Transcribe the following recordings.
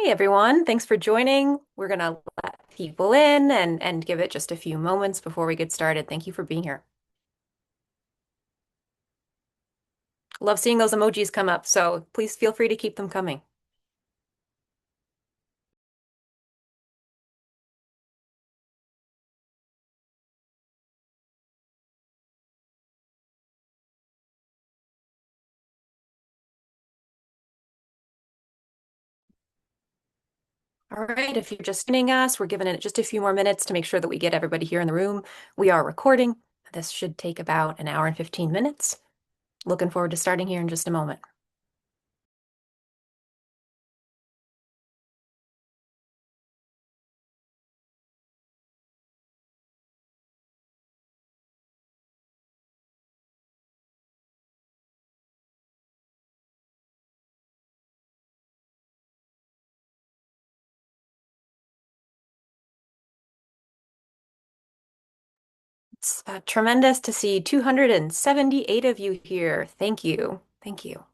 Hey everyone, thanks for joining. We're gonna let people in and give it just a few moments before we get started. Thank you for being here. Love seeing those emojis come up, so please feel free to keep them coming. All right, if you're just joining us, we're giving it just a few more minutes to make sure that we get everybody here in the room. We are recording. This should take about an hour and 15 minutes. Looking forward to starting here in just a moment. It's tremendous to see 278 of you here. Thank you. Thank you.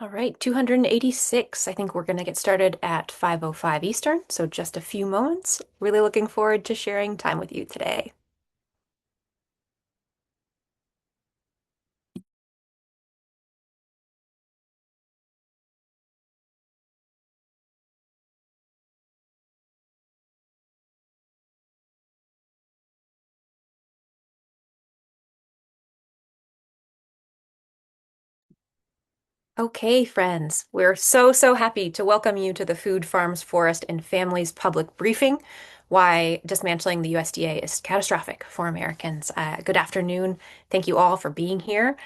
All right, 286. I think we're going to get started at 5:05 Eastern, so just a few moments. Really looking forward to sharing time with you today. Okay, friends, we're so happy to welcome you to the Food, Farms, Forest, and Families public briefing, why dismantling the USDA is catastrophic for Americans. Good afternoon. Thank you all for being here.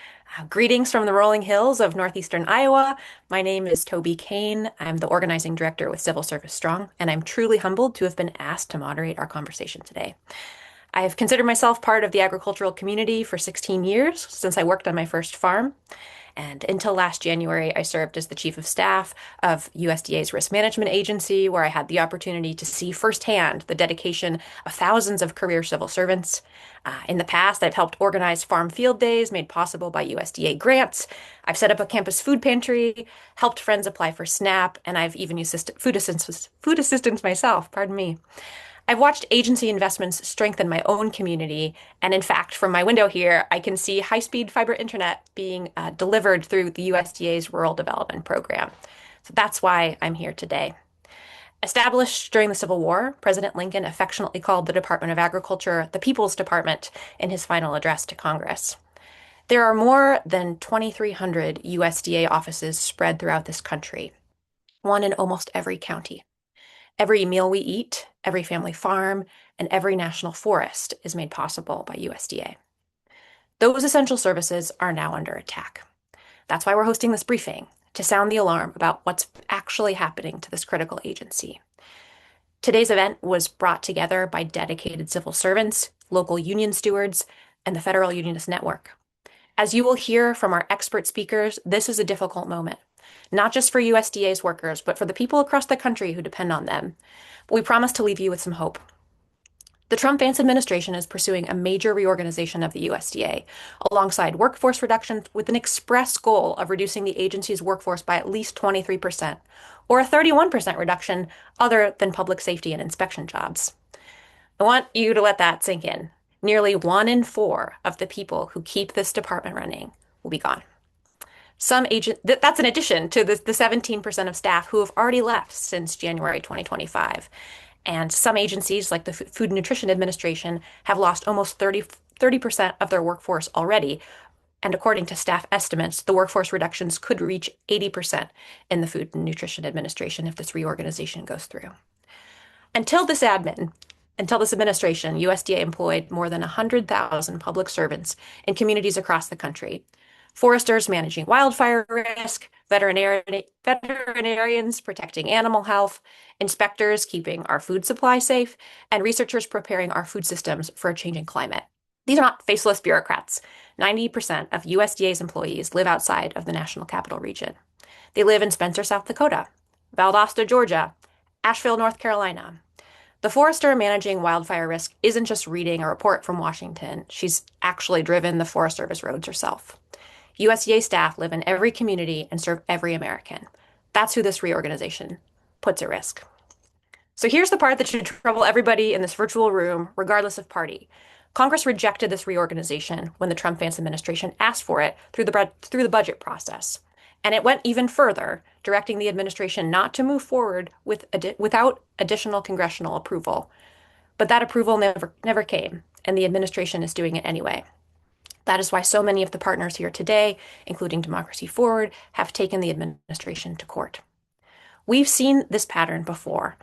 Greetings from the rolling hills of northeastern Iowa. My name is Toby Kane. I'm the organizing director with Civil Service Strong, and I'm truly humbled to have been asked to moderate our conversation today. I have considered myself part of the agricultural community for 16 years since I worked on my first farm. And until last January, I served as the chief of staff of USDA's risk management agency, where I had the opportunity to see firsthand the dedication of thousands of career civil servants. In the past, I've helped organize farm field days made possible by USDA grants. I've set up a campus food pantry, helped friends apply for SNAP, and I've even used food assistance myself, pardon me. I've watched agency investments strengthen my own community. And in fact, from my window here, I can see high-speed fiber internet being delivered through the USDA's Rural Development Program. So that's why I'm here today. Established during the Civil War, President Lincoln affectionately called the Department of Agriculture the People's Department in his final address to Congress. There are more than 2,300 USDA offices spread throughout this country, one in almost every county. Every meal we eat, every family farm, and every national forest is made possible by USDA. Those essential services are now under attack. That's why we're hosting this briefing, to sound the alarm about what's actually happening to this critical agency. Today's event was brought together by dedicated civil servants, local union stewards, and the Federal Unionist Network. As you will hear from our expert speakers, this is a difficult moment, not just for USDA's workers, but for the people across the country who depend on them. But we promise to leave you with some hope. The Trump-Vance administration is pursuing a major reorganization of the USDA, alongside workforce reduction with an express goal of reducing the agency's workforce by at least 23%, or a 31% reduction other than public safety and inspection jobs. I want you to let that sink in. Nearly 1 in 4 of the people who keep this department running will be gone. That's in addition to the 17% of staff who have already left since January 2025. And some agencies, like the Food and Nutrition Administration, have lost almost 30% of their workforce already. And according to staff estimates, the workforce reductions could reach 80% in the Food and Nutrition Administration if this reorganization goes through. Until this admin, until this administration, USDA employed more than 100,000 public servants in communities across the country, foresters managing wildfire risk, veterinarians protecting animal health, inspectors keeping our food supply safe, and researchers preparing our food systems for a changing climate. These are not faceless bureaucrats. 90% of USDA's employees live outside of the National Capital Region. They live in Spencer, South Dakota, Valdosta, Georgia, Asheville, North Carolina. The forester managing wildfire risk isn't just reading a report from Washington. She's actually driven the Forest Service roads herself. USDA staff live in every community and serve every American. That's who this reorganization puts at risk. So here's the part that should trouble everybody in this virtual room, regardless of party. Congress rejected this reorganization when the Trump-Vance administration asked for it through the budget process. And it went even further, directing the administration not to move forward without additional congressional approval. But that approval never came, and the administration is doing it anyway. That is why so many of the partners here today, including Democracy Forward, have taken the administration to court. We've seen this pattern before.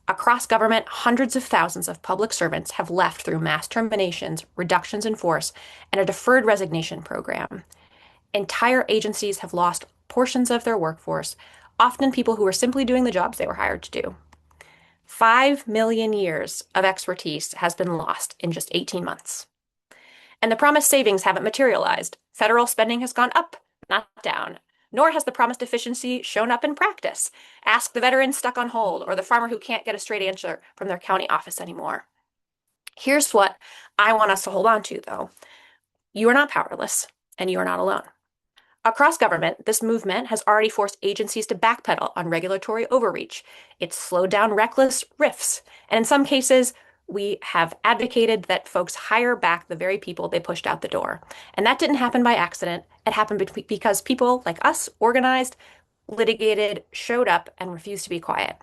Across government, hundreds of thousands of public servants have left through mass terminations, reductions in force, and a deferred resignation program. Entire agencies have lost portions of their workforce, often people who were simply doing the jobs they were hired to do. 5 million years of expertise has been lost in just 18 months. And the promised savings haven't materialized. Federal spending has gone up, not down. Nor has the promised efficiency shown up in practice. Ask the veteran stuck on hold or the farmer who can't get a straight answer from their county office anymore. Here's what I want us to hold on to, though. You are not powerless, and you are not alone. Across government, this movement has already forced agencies to backpedal on regulatory overreach. It's slowed down reckless riffs, and in some cases, we have advocated that folks hire back the very people they pushed out the door. And that didn't happen by accident. It happened because people like us organized, litigated, showed up, and refused to be quiet.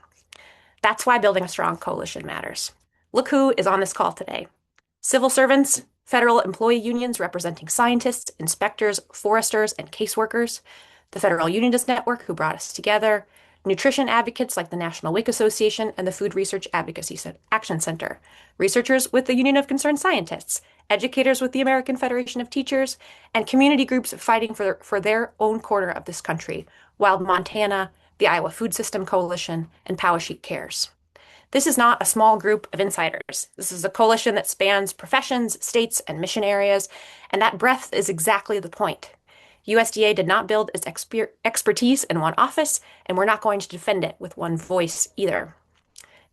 That's why building a strong coalition matters. Look who is on this call today. Civil servants, federal employee unions representing scientists, inspectors, foresters, and caseworkers, the Federal Unionist Network who brought us together, nutrition advocates like the National WIC Association and the Food Research Advocacy Action Center, researchers with the Union of Concerned Scientists, educators with the American Federation of Teachers, and community groups fighting for their own corner of this country, Wild Montana, the Iowa Food System Coalition, and Powesheik Cares. This is not a small group of insiders. This is a coalition that spans professions, states, and mission areas, and that breadth is exactly the point. USDA did not build its expertise in one office, and we're not going to defend it with one voice either.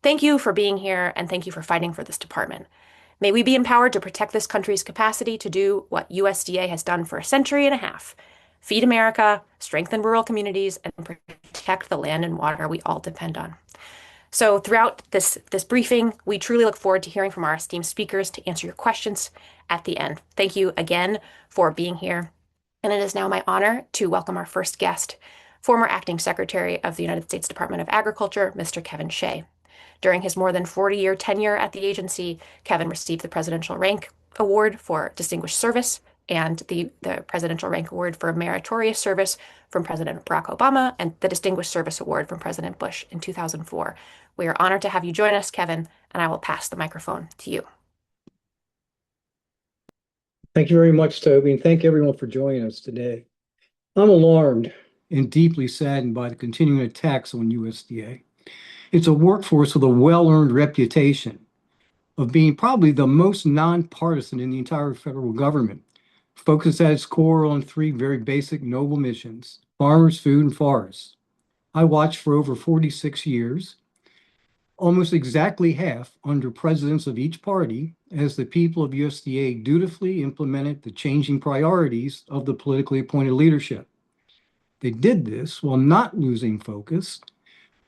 Thank you for being here, and thank you for fighting for this department. May we be empowered to protect this country's capacity to do what USDA has done for a century and a half: feed America, strengthen rural communities, and protect the land and water we all depend on. So throughout this briefing, we truly look forward to hearing from our esteemed speakers to answer your questions at the end. Thank you again for being here. And it is now my honor to welcome our first guest, former Acting Secretary of the United States Department of Agriculture, Mr. Kevin Shea. During his more than 40-year tenure at the agency, Kevin received the Presidential Rank Award for Distinguished Service and the Presidential Rank Award for Meritorious Service from President Barack Obama and the Distinguished Service Award from President Bush in 2004. We are honored to have you join us, Kevin, and I will pass the microphone to you. Thank you very much, Toby, and thank everyone for joining us today. I'm alarmed and deeply saddened by the continuing attacks on USDA. It's a workforce with a well-earned reputation of being probably the most nonpartisan in the entire federal government, focused at its core on three very basic noble missions: farmers, food, and forests. I watched for over 46 years, almost exactly half under presidents of each party, as the people of USDA dutifully implemented the changing priorities of the politically appointed leadership. They did this while not losing focus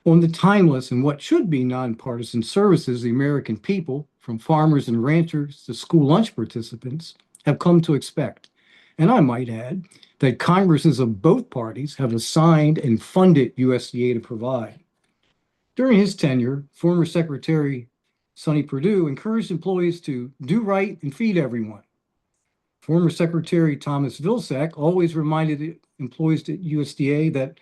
on the timeless and what should be nonpartisan services the American people, from farmers and ranchers to school lunch participants, have come to expect. And I might add that Congresses of both parties have assigned and funded USDA to provide. During his tenure, former Secretary Sonny Perdue encouraged employees to do right and feed everyone. Former Secretary Thomas Vilsack always reminded employees at USDA that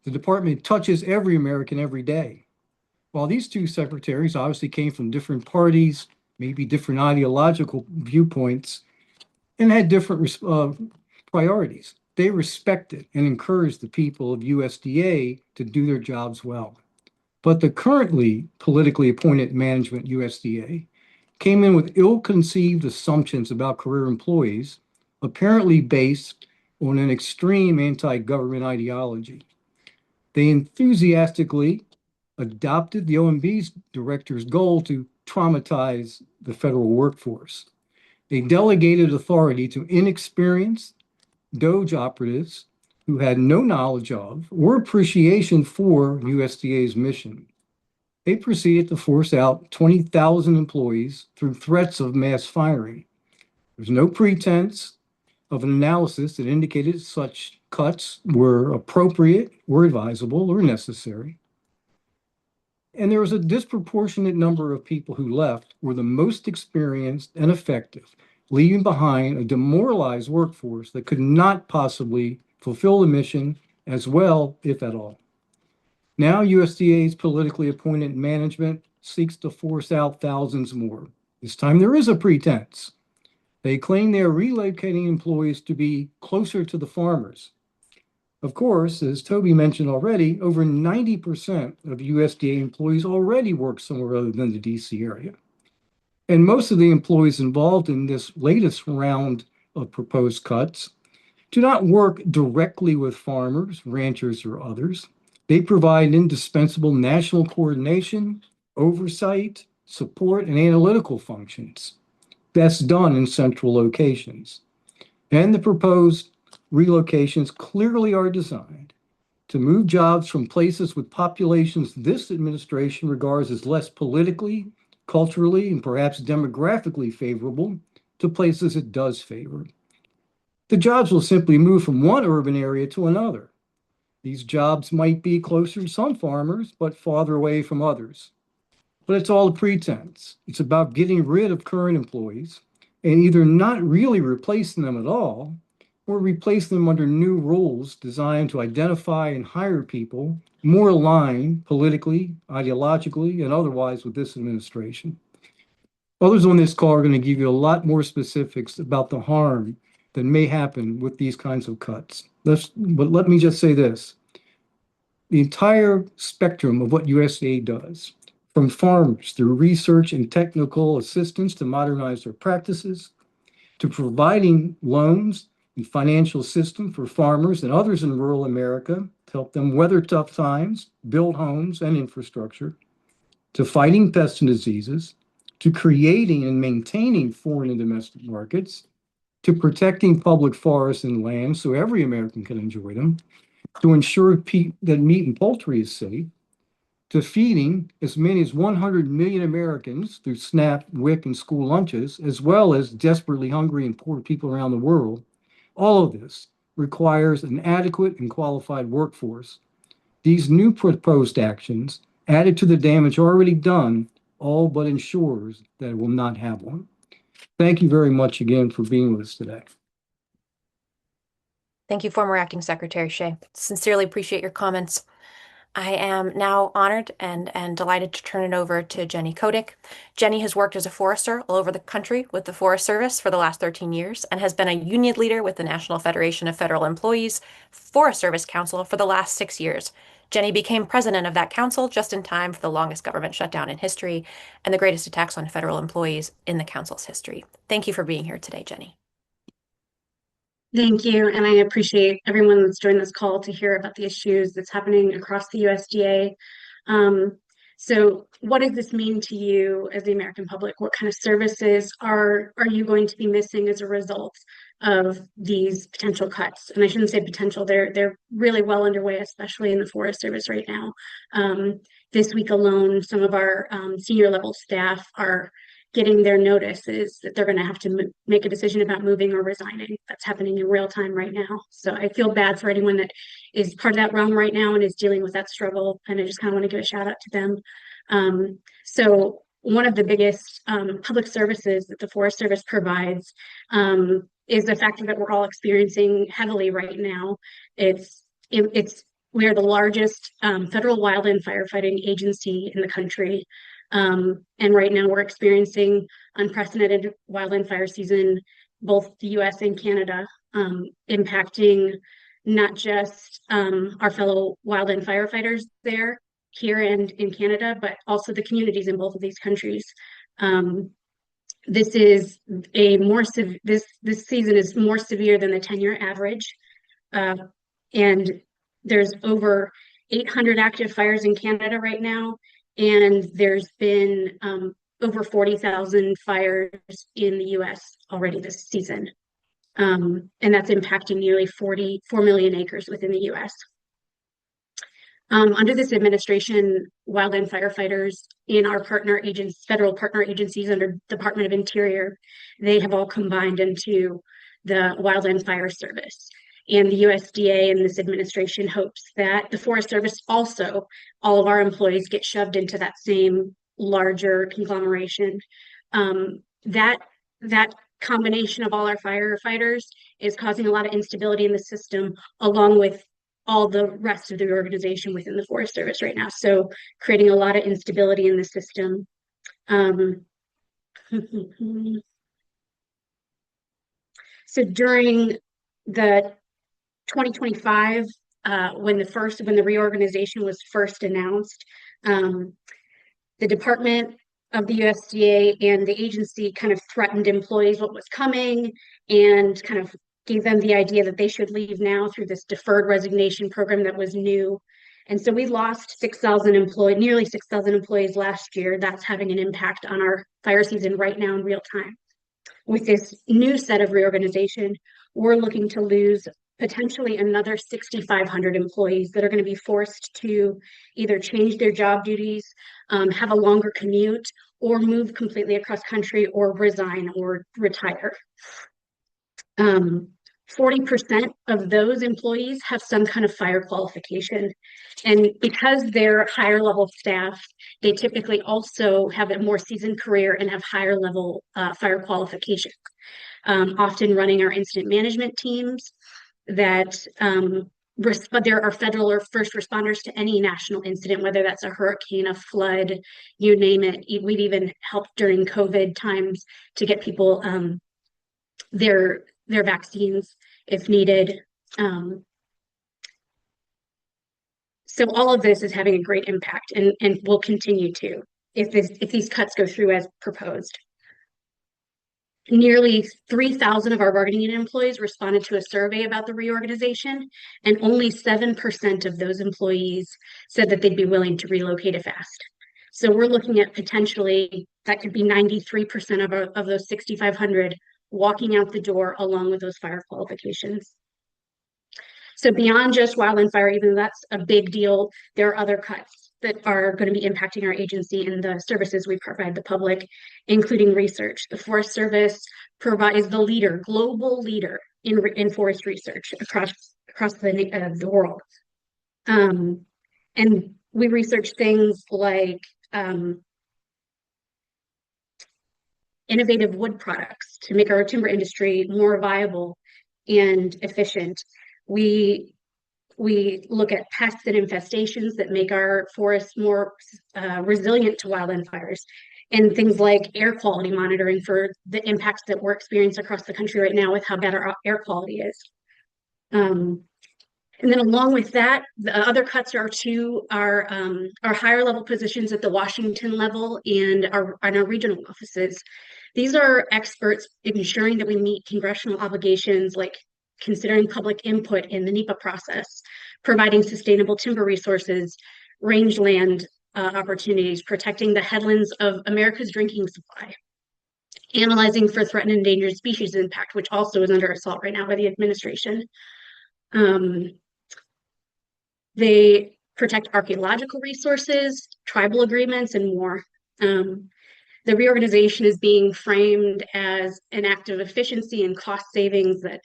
the department touches every American every day. While these two secretaries obviously came from different parties, maybe different ideological viewpoints, and had different priorities, They respected and encouraged the people of USDA to do their jobs well. But the currently politically appointed management USDA came in with ill-conceived assumptions about career employees, apparently based on an extreme anti-government ideology. They enthusiastically adopted the OMB's director's goal to traumatize the federal workforce. They delegated authority to inexperienced Doge operatives who had no knowledge of or appreciation for USDA's mission. They proceeded to force out 20,000 employees through threats of mass firing. There's no pretense of an analysis that indicated such cuts were appropriate or advisable or necessary. And there was a disproportionate number of people who left were the most experienced and effective, leaving behind a demoralized workforce that could not possibly fulfill the mission as well, if at all. Now USDA's politically appointed management seeks to force out thousands more. This time there is a pretense. They claim they are relocating employees to be closer to the farmers. Of course, as Toby mentioned already, over 90% of USDA employees already work somewhere other than the DC area. And most of the employees involved in this latest round of proposed cuts do not work directly with farmers, ranchers, or others. They provide indispensable national coordination, oversight, support, and analytical functions. That's done in central locations. And the proposed relocations clearly are designed to move jobs from places with populations this administration regards as less politically, culturally, and perhaps demographically favorable to places it does favor. The jobs will simply move from one urban area to another. These jobs might be closer to some farmers, but farther away from others. But it's all a pretense. It's about getting rid of current employees and either not really replacing them at all or replace them under new rules designed to identify and hire people more aligned politically, ideologically, and otherwise with this administration. Others on this call are going to give you a lot more specifics about the harm that may happen with these kinds of cuts. But let me just say this. The entire spectrum of what USDA does, from farmers through research and technical assistance to modernize their practices, to providing loans and financial system for farmers and others in rural America to help them weather tough times, build homes and infrastructure, to fighting pests and diseases, to creating and maintaining foreign and domestic markets, to protecting public forests and land so every American can enjoy them, to ensure that meat and poultry is safe, to feeding as many as 100 million Americans through SNAP, WIC, and school lunches, as well as desperately hungry and poor people around the world. All of this requires an adequate and qualified workforce. These new proposed actions, added to the damage already done, all but ensures that it will not have one. Thank you very much again for being with us today. Thank you, former Acting Secretary Shea. Sincerely appreciate your comments. I am now honored and delighted to turn it over to Jenny Kodik. Jenny has worked as a forester all over the country with the Forest Service for the last 13 years and has been a union leader with the National Federation of Federal Employees Forest Service Council for the last 6 years. Jenny became president of that council just in time for the longest government shutdown in history and the greatest attacks on federal employees in the council's history. Thank you for being here today, Jenny. Thank you, and I appreciate everyone that's joined this call to hear about the issues that's happening across the USDA. So what does this mean to you as the American public? What kind of services are you going to be missing as a result of these potential cuts? And I shouldn't say potential, they're really well underway, especially in the Forest Service right now. This week alone, some of our senior level staff are getting their notices that they're going to have to make a decision about moving or resigning. That's happening in real time right now. So I feel bad for anyone that is part of that realm right now and is dealing with that struggle. And I just kind of want to give a shout out to them. So one of the biggest public services that the Forest Service provides is the factor that we're all experiencing heavily right now. We are the largest federal wildland firefighting agency in the country. And right now we're experiencing unprecedented wildland fire season, both the US and Canada. impacting not just our fellow wildland firefighters there, here and in Canada, but also the communities in both of these countries. This is a more this season is more severe than the 10-year average, and there's over 800 active fires in Canada right now, and there's been over 40,000 fires in the US already this season. And that's impacting nearly 44 million acres within the US. Under this administration, wildland firefighters in our federal partner agencies under Department of Interior, they have all combined into the Wildland Fire Service. And the USDA and this administration hopes that the Forest Service also, all of our employees get shoved into that same larger conglomeration. That combination of all our firefighters is causing a lot of instability in the system, along with all the rest of the organization within the Forest Service right now. So creating a lot of instability in the system. So during the 2025, when the reorganization was first announced, the Department of the USDA and the agency kind of threatened employees what was coming and kind of gave them the idea that they should leave now through this deferred resignation program that was new. And so we lost nearly 6,000 employees last year. That's having an impact on our fire season right now in real time. With this new set of reorganization, we're looking to lose potentially another 6,500 employees that are going to be forced to either change their job duties, have a longer commute, or move completely across country, or resign or retire. 40% of those employees have some kind of fire qualification. And because they're higher level staff, they typically also have a more seasoned career and have higher level fire qualifications. Often running our incident management teams that there are federal or first responders to any national incident, whether that's a hurricane, a flood, you name it. We've even helped during COVID times to get people their vaccines if needed. So all of this is having a great impact and will continue to if these cuts go through as proposed. Nearly 3,000 of our bargaining unit employees responded to a survey about the reorganization, and only 7% of those employees said that they'd be willing to relocate if asked. So we're looking at potentially that could be 93% of those 6,500 walking out the door along with those fire qualifications. So beyond just wildland fire, even though that's a big deal, there are other cuts that are going to be impacting our agency and the services we provide the public, including research. The Forest Service provides the global leader in forest research across the world. And we research things like innovative wood products to make our timber industry more viable and efficient. We look at pests and infestations that make our forests more resilient to wildland fires, and things like air quality monitoring for the impacts that we're experiencing across the country right now with how bad our air quality is. And then along with that, the other cuts are to our higher level positions at the Washington level and our regional offices. These are experts ensuring that we meet congressional obligations like considering public input in the NEPA process, providing sustainable timber resources, rangeland opportunities, protecting the headlands of America's drinking supply, analyzing for threatened and endangered species impact, which also is under assault right now by the administration. They protect archaeological resources, tribal agreements, and more. The reorganization is being framed as an act of efficiency and cost savings that,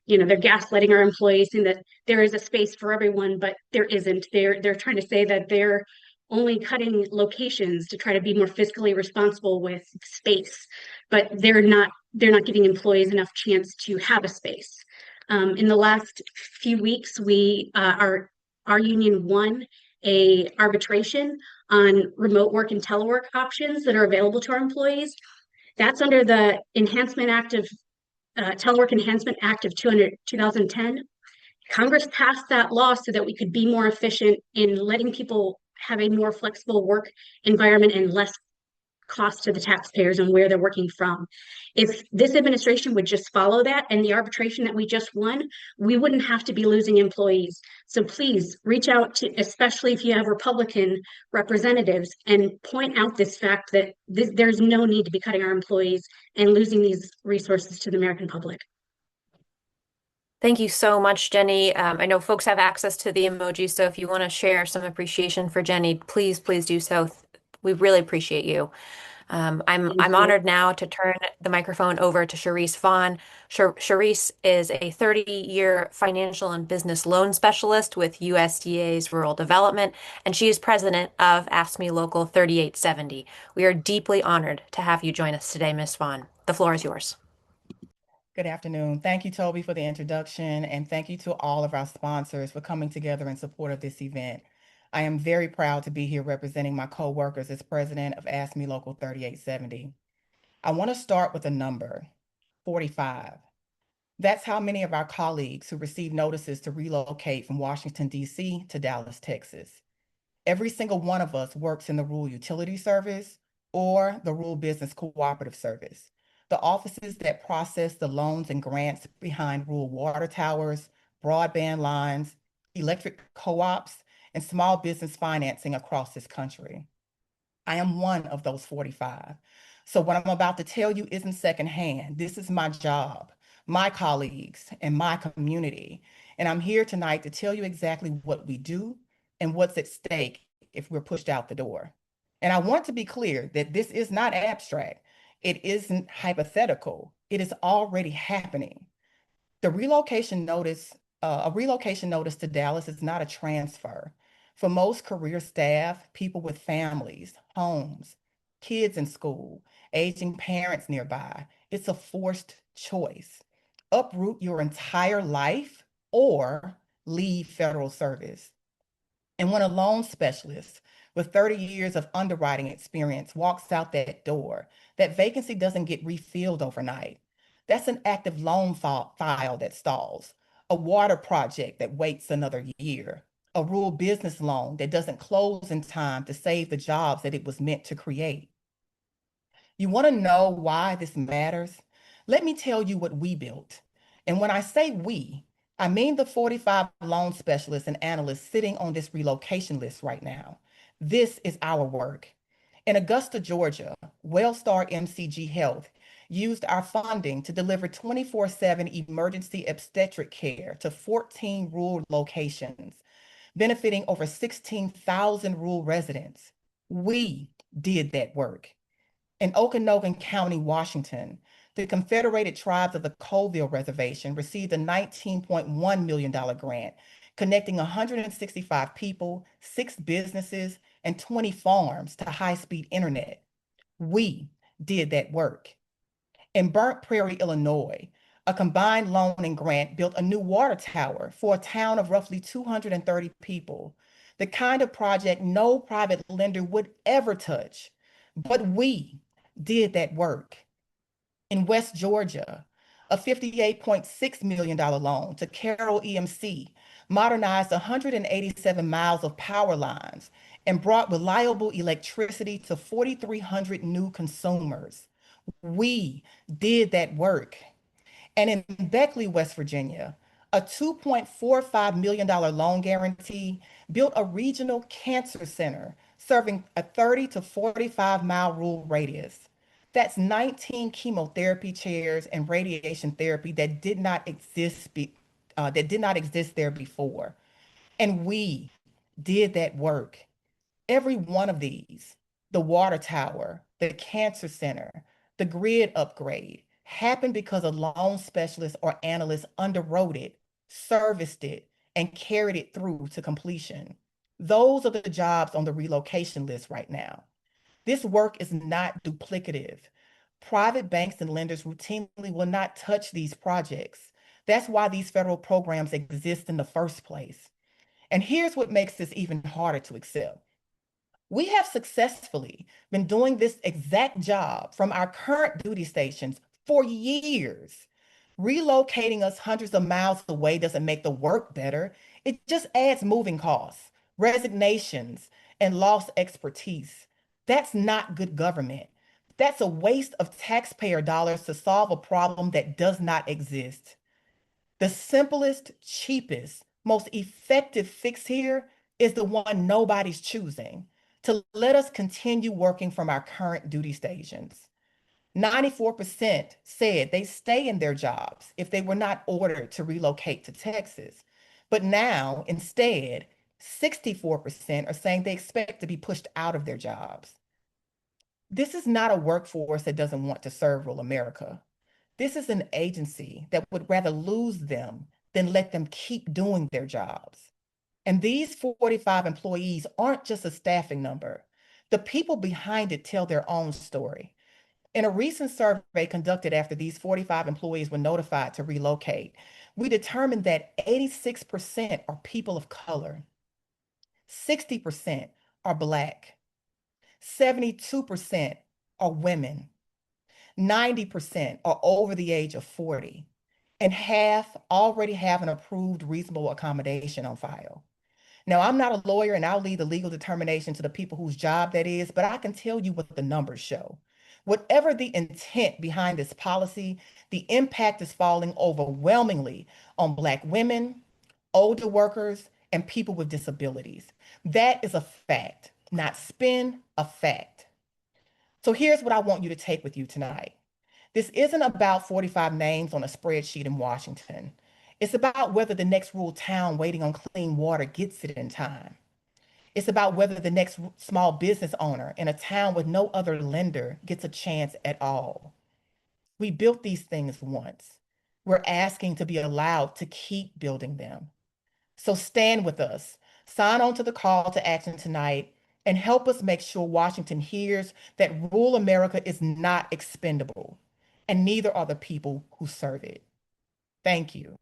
they're gaslighting our employees saying that there is a space for everyone, but there isn't. They're trying to say that they're only cutting locations to try to be more fiscally responsible with space, but they're not giving employees enough chance to have a space. In the last few weeks, our union won a arbitration on remote work and telework options that are available to our employees. That's under the Enhancement Act of Telework Enhancement Act of 2010. Congress passed that law so that we could be more efficient in letting people have a more flexible work environment and less cost to the taxpayers and where they're working from. If this administration would just follow that and the arbitration that we just won, we wouldn't have to be losing employees. So please reach out to, especially if you have Republican representatives, and point out this fact that there's no need to be cutting our employees and losing these resources to the American public. Thank you so much, Jenny. I know folks have access to the emoji, so if you want to share some appreciation for Jenny, please, please do so. We really appreciate you. Thank I'm you. honored now to turn the microphone over to Charisse Vaughn. Charisse is a 30-year financial and business loan specialist with USDA's Rural Development, and she is president of AFSCME Local 3870. We are deeply honored to have you join us today, Ms. Vaughn. The floor is yours. Good afternoon. Thank you, Toby, for the introduction, and thank you to all of our sponsors for coming together in support of this event. I am very proud to be here representing my co-workers as president of AFSCME Local 3870. I want to start with a number, 45. That's how many of our colleagues who received notices to relocate from Washington, D.C. to Dallas, Texas. Every single one of us works in the Rural Utility Service or the Rural Business Cooperative Service, the offices that process the loans and grants behind rural water towers, broadband lines, electric co-ops, and small business financing across this country. I am one of those 45. So what I'm about to tell you isn't secondhand. This is my job, my colleagues, and my community. And I'm here tonight to tell you exactly what we do and what's at stake if we're pushed out the door. And I want to be clear that this is not abstract. It isn't hypothetical. It is already happening. The relocation notice, a relocation notice to Dallas is not a transfer. For most career staff, people with families, homes, kids in school, aging parents nearby, it's a forced choice. Uproot your entire life or leave federal service. And when a loan specialist with 30 years of underwriting experience walks out that door, that vacancy doesn't get refilled overnight. That's an active loan file that stalls, a water project that waits another year, a rural business loan that doesn't close in time to save the jobs that it was meant to create. You want to know why this matters? Let me tell you what we built. And when I say we, I mean the 45 loan specialists and analysts sitting on this relocation list right now. This is our work. In Augusta, Georgia, Wellstar MCG Health used our funding to deliver 24/7 emergency obstetric care to 14 rural locations, benefiting over 16,000 rural residents. We did that work. In Okanogan County, Washington, the Confederated Tribes of the Colville Reservation received a $19.1 million grant, connecting 165 people, 6 businesses, and 20 farms to high-speed internet. We did that work. In Burnt Prairie, Illinois, a combined loan and grant built a new water tower for a town of roughly 230 people, the kind of project no private lender would ever touch. But we did that work. In West Georgia, a $58.6 million loan to Carroll EMC modernized 187 miles of power lines and brought reliable electricity to 4,300 new consumers. We did that work. And in Beckley, West Virginia, a $2.45 million loan guarantee built a regional cancer center serving a 30 to 45-mile rural radius. That's 19 chemotherapy chairs and radiation therapy that did not exist there before. And we did that work. Every one of these, the water tower, the cancer center, the grid upgrade, happened because a loan specialist or analyst underwrote it, serviced it, and carried it through to completion. Those are the jobs on the relocation list right now. This work is not duplicative. Private banks and lenders routinely will not touch these projects. That's why these federal programs exist in the first place. And here's what makes this even harder to accept. We have successfully been doing this exact job from our current duty stations for years. Relocating us hundreds of miles away doesn't make the work better. It just adds moving costs, resignations, and lost expertise. That's not good government. That's a waste of taxpayer dollars to solve a problem that does not exist. The simplest, cheapest, most effective fix here is the one nobody's choosing, to let us continue working from our current duty stations. 94% said they stay in their jobs if they were not ordered to relocate to Texas. But now, instead, 64% are saying they expect to be pushed out of their jobs. This is not a workforce that doesn't want to serve rural America. This is an agency that would rather lose them than let them keep doing their jobs. And these 45 employees aren't just a staffing number. The people behind it tell their own story. In a recent survey conducted after these 45 employees were notified to relocate, we determined that 86% are people of color, 60% are Black, 72% are women, 90% are over the age of 40, and half already have an approved reasonable accommodation on file. Now, I'm not a lawyer and I'll leave the legal determination to the people whose job that is, but I can tell you what the numbers show. Whatever the intent behind this policy, the impact is falling overwhelmingly on Black women, older workers, and people with disabilities. That is a fact, not spin, a fact. So here's what I want you to take with you tonight. This isn't about 45 names on a spreadsheet in Washington. It's about whether the next rural town waiting on clean water gets it in time. It's about whether the next small business owner in a town with no other lender gets a chance at all. We built these things once. We're asking to be allowed to keep building them. So stand with us, sign on to the call to action tonight, and help us make sure Washington hears that rural America is not expendable, and neither are the people who serve it. Thank you.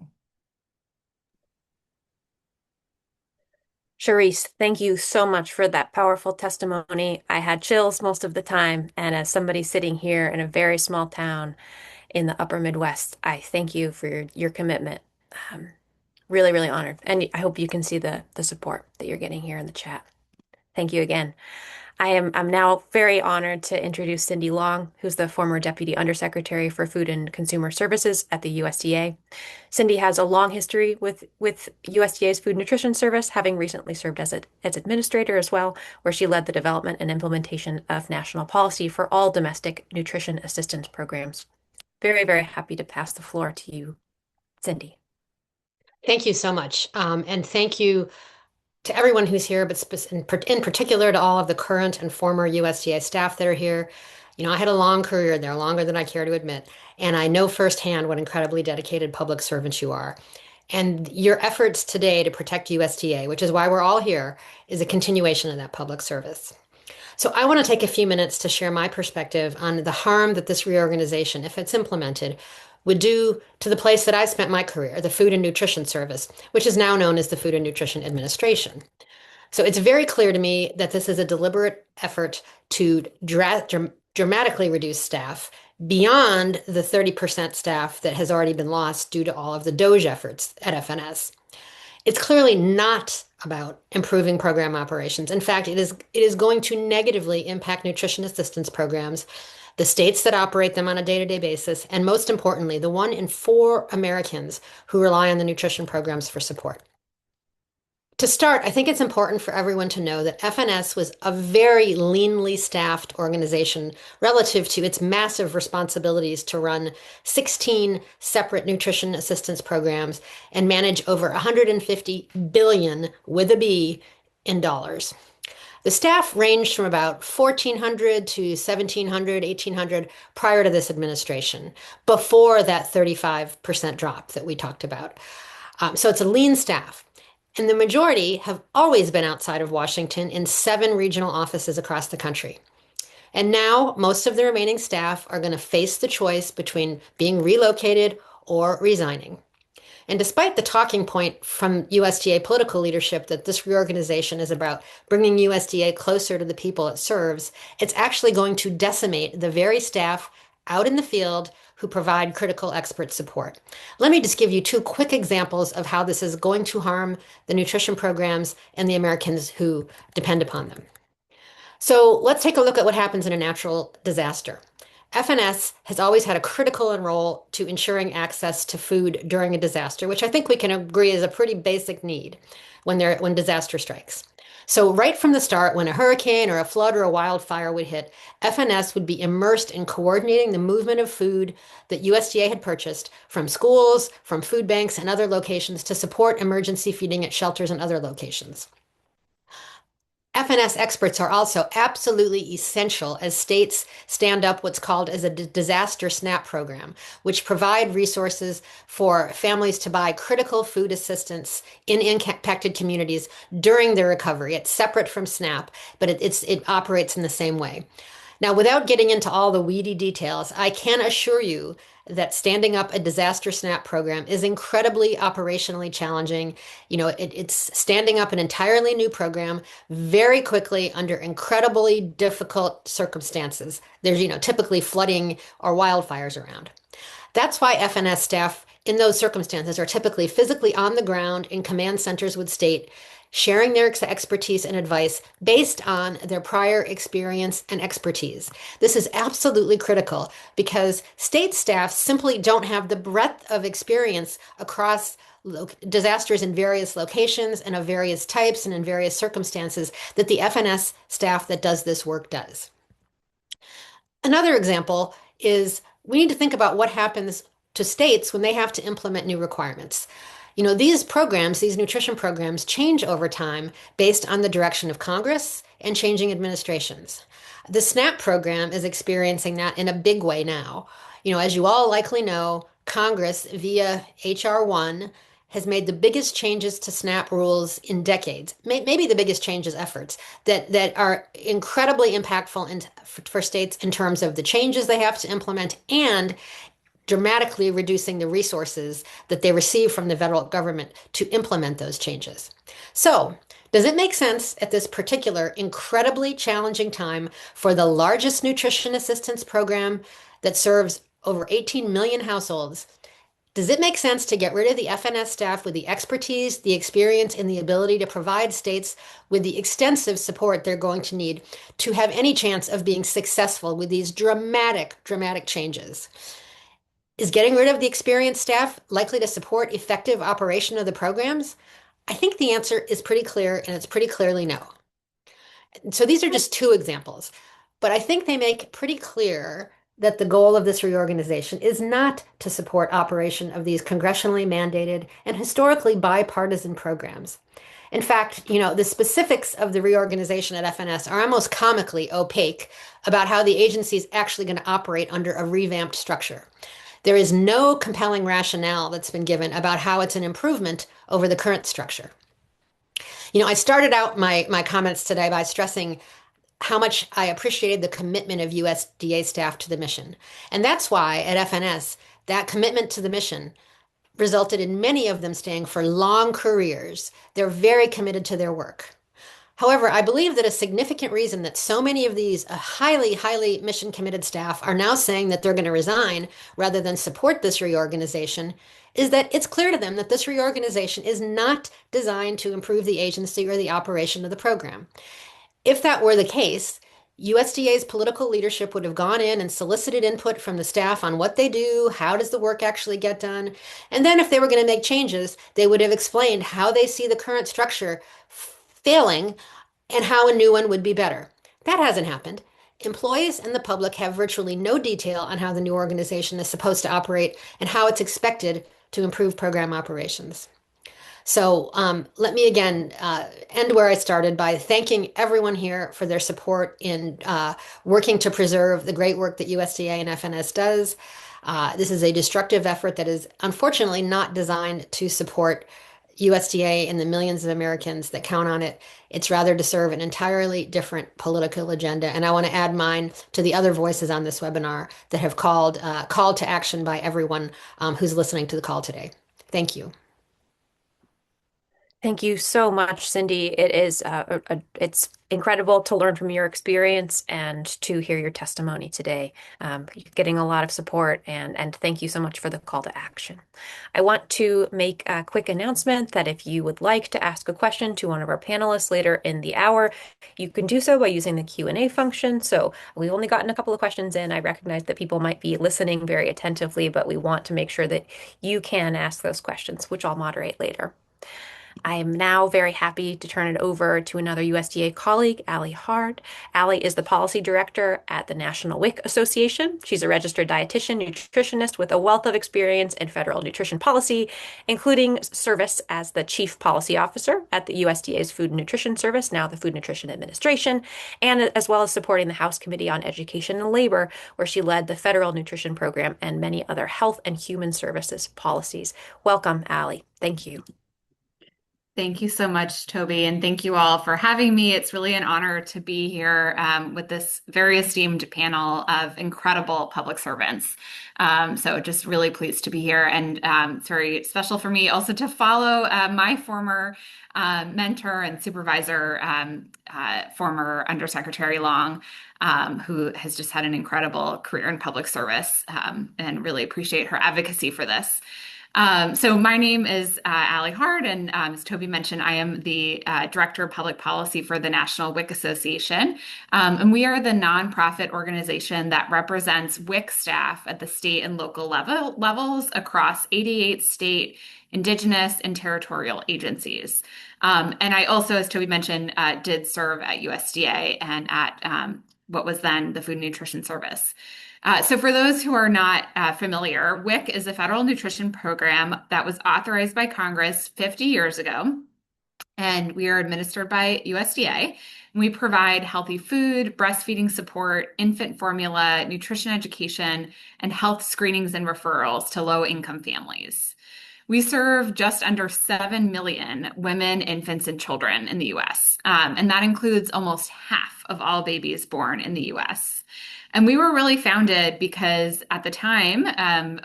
Charisse, thank you so much for that powerful testimony. I had chills most of the time, and as somebody sitting here in a very small town in the upper Midwest, I thank you for your commitment. Um, Really, really honored. And I hope you can see the support that you're getting here in the chat. Thank you again. I'm now very honored to introduce Cindy Long, who's the former Deputy Undersecretary for Food and Consumer Services at the USDA. Cindy has a long history with USDA's Food Nutrition Service, having recently served as administrator as well, where she led the development and implementation of national policy for all domestic nutrition assistance programs. Very, very happy to pass the floor to you, Cindy. Thank you so much. And thank you to everyone who's here, but in particular to all of the current and former USDA staff that are here. You know, I had a long career there, longer than I care to admit, and I know firsthand what incredibly dedicated public servants you are. And your efforts today to protect USDA, which is why we're all here, is a continuation of that public service. So I want to take a few minutes to share my perspective on the harm that this reorganization, if it's implemented, would do to the place that I spent my career, the Food and Nutrition Service, which is now known as the Food and Nutrition Administration. So it's very clear to me that this is a deliberate effort to dramatically reduce staff beyond the 30% staff that has already been lost due to all of the DOGE efforts at FNS. It's clearly not about improving program operations. In fact, it is going to negatively impact nutrition assistance programs, the states that operate them on a day-to-day basis, and most importantly, the 1 in 4 Americans who rely on the nutrition programs for support. To start, I think it's important for everyone to know that FNS was a very leanly staffed organization relative to its massive responsibilities to run 16 separate nutrition assistance programs and manage over 150 billion with a B in dollars. The staff ranged from about 1,400 to 1,700, 1,800 prior to this administration, before that 35% drop that we talked about. So it's a lean staff. And the majority have always been outside of Washington in 7 regional offices across the country. And now most of the remaining staff are going to face the choice between being relocated or resigning. And despite the talking point from USDA political leadership that this reorganization is about bringing USDA closer to the people it serves, it's actually going to decimate the very staff out in the field who provide critical expert support. Let me just give you two quick examples of how this is going to harm the nutrition programs and the Americans who depend upon them. So let's take a look at what happens in a natural disaster. FNS has always had a critical role to ensuring access to food during a disaster, which I think we can agree is a pretty basic need when disaster strikes. So right from the start, when a hurricane or a flood or a wildfire would hit, FNS would be immersed in coordinating the movement of food that USDA had purchased from schools, from food banks, and other locations to support emergency feeding at shelters and other locations. FNS experts are also absolutely essential as states stand up what's called as a disaster SNAP program, which provide resources for families to buy critical food assistance in impacted communities during their recovery. It's separate from SNAP, but it operates in the same way. Now, without getting into all the weedy details, I can assure you that standing up a disaster SNAP program is incredibly operationally challenging. It's standing up an entirely new program very quickly under incredibly difficult circumstances. There's, typically flooding or wildfires around. That's why FNS staff in those circumstances are typically physically on the ground in command centers with state, sharing their expertise and advice based on their prior experience and expertise. This is absolutely critical because state staff simply don't have the breadth of experience across disasters in various locations and of various types and in various circumstances that the FNS staff that does this work does. Another example is we need to think about what happens to states when they have to implement new requirements. These nutrition programs change over time based on the direction of Congress and changing administrations. The SNAP program is experiencing that in a big way now. As you all likely know, Congress, via H.R. 1, has made the biggest changes to SNAP rules in decades, maybe the biggest changes efforts that are incredibly impactful for states in terms of the changes they have to implement and dramatically reducing the resources that they receive from the federal government to implement those changes. So, does it make sense at this particular incredibly challenging time for the largest nutrition assistance program that serves over 18 million households? Does it make sense to get rid of the FNS staff with the expertise, the experience, and the ability to provide states with the extensive support they're going to need to have any chance of being successful with these dramatic changes? Is getting rid of the experienced staff likely to support effective operation of the programs? I think the answer is pretty clear, and it's pretty clearly no. So these are just two examples, but I think they make pretty clear that the goal of this reorganization is not to support operation of these congressionally mandated and historically bipartisan programs. In fact, the specifics of the reorganization at FNS are almost comically opaque about how the agency is actually going to operate under a revamped structure. There is no compelling rationale that's been given about how it's an improvement over the current structure. I started out my comments today by stressing how much I appreciated the commitment of USDA staff to the mission. And that's why at FNS, that commitment to the mission resulted in many of them staying for long careers. They're very committed to their work. However, I believe that a significant reason that so many of these highly mission committed staff are now saying that they're going to resign rather than support this reorganization is that it's clear to them that this reorganization is not designed to improve the agency or the operation of the program. If that were the case, USDA's political leadership would have gone in and solicited input from the staff on what they do, how does the work actually get done, and then if they were going to make changes, they would have explained how they see the current structure failing and how a new one would be better. That hasn't happened. Employees and the public have virtually no detail on how the new organization is supposed to operate and how it's expected to improve program operations. So let me again end where I started by thanking everyone here for their support in working to preserve the great work that USDA and FNS does. This is a destructive effort that is unfortunately not designed to support USDA and the millions of Americans that count on it. It's rather to serve an entirely different political agenda. And I want to add mine to the other voices on this webinar that have called to action by everyone who's listening to the call today. Thank you. Thank you so much, Cindy. It's incredible to learn from your experience and to hear your testimony today. You're getting a lot of support, and thank you so much for the call to action. I want to make a quick announcement that if you would like to ask a question to one of our panelists later in the hour, you can do so by using the Q&A function. So we've only gotten a couple of questions in. I recognize that people might be listening very attentively, but we want to make sure that you can ask those questions, which I'll moderate later. I am now very happy to turn it over to another USDA colleague, Allie Hard. Allie is the policy director at the National WIC Association. She's a registered dietitian nutritionist with a wealth of experience in federal nutrition policy, including service as the chief policy officer at the USDA's Food and Nutrition Service, now the Food Nutrition Administration, and as well as supporting the House Committee on Education and Labor, where she led the federal nutrition program and many other health and human services policies. Welcome, Allie. Thank you. Thank you so much, Toby, and thank you all for having me. It's really an honor to be here with this very esteemed panel of incredible public servants. So just really pleased to be here, and it's very special for me also to follow my former mentor and supervisor, former Undersecretary Long, who has just had an incredible career in public service, and really appreciate her advocacy for this. So my name is Allie Hard, and as Toby mentioned, I am the Director of Public Policy for the National WIC Association. And we are the nonprofit organization that represents WIC staff at the state and local levels across 88 state, indigenous, and territorial agencies. And I also, as Toby mentioned, did serve at USDA and at what was then the Food and Nutrition Service. So for those who are not familiar, WIC is a federal nutrition program that was authorized by Congress 50 years ago, and we are administered by USDA. We provide healthy food, breastfeeding support, infant formula, nutrition education, and health screenings and referrals to low-income families. We serve just under 7 million women, infants, and children in the US, and that includes almost half of all babies born in the US. And we were really founded because at the time,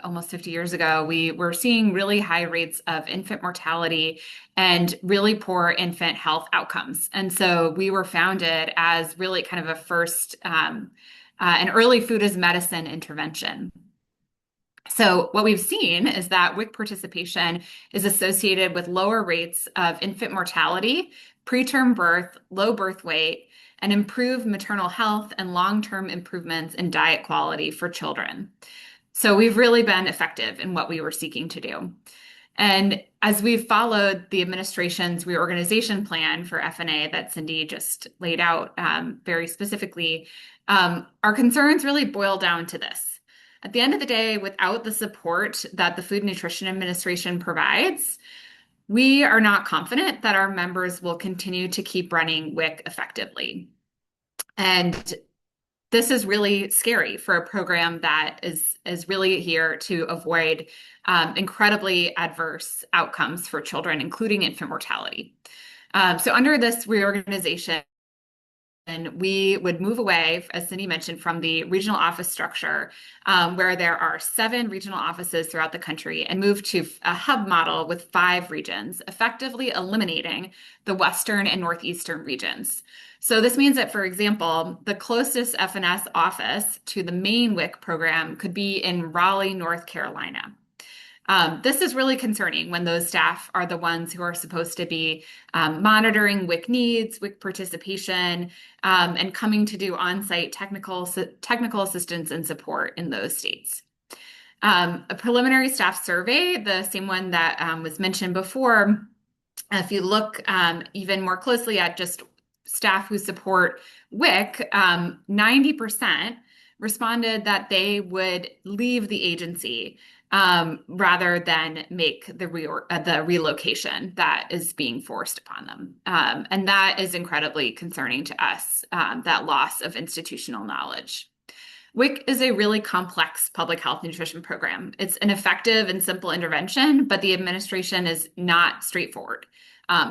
almost 50 years ago, we were seeing really high rates of infant mortality and really poor infant health outcomes. And so we were founded as really kind of a first, an early food as medicine intervention. So what we've seen is that WIC participation is associated with lower rates of infant mortality, preterm birth, low birth weight, and improved maternal health and long-term improvements in diet quality for children. So we've really been effective in what we were seeking to do. And as we've followed the administration's reorganization plan for FNA that Cindy just laid out very specifically, our concerns really boil down to this. At the end of the day, without the support that the Food and Nutrition Administration provides, we are not confident that our members will continue to keep running WIC effectively. And this is really scary for a program that is really here to avoid incredibly adverse outcomes for children, including infant mortality. So under this reorganization, and we would move away, as Cindy mentioned, from the regional office structure, where there are 7 regional offices throughout the country, and move to a hub model with 5 regions, effectively eliminating the Western and Northeastern regions. So this means that, for example, the closest FNS office to the main WIC program could be in Raleigh, North Carolina. This is really concerning when those staff are the ones who are supposed to be monitoring WIC needs, WIC participation, and coming to do on-site technical assistance and support in those states. A preliminary staff survey, the same one that was mentioned before, if you look even more closely at just staff who support WIC, 90% responded that they would leave the agency rather than make the relocation that is being forced upon them. And that is incredibly concerning to us, that loss of institutional knowledge. WIC is a really complex public health nutrition program. It's an effective and simple intervention, but the administration is not straightforward.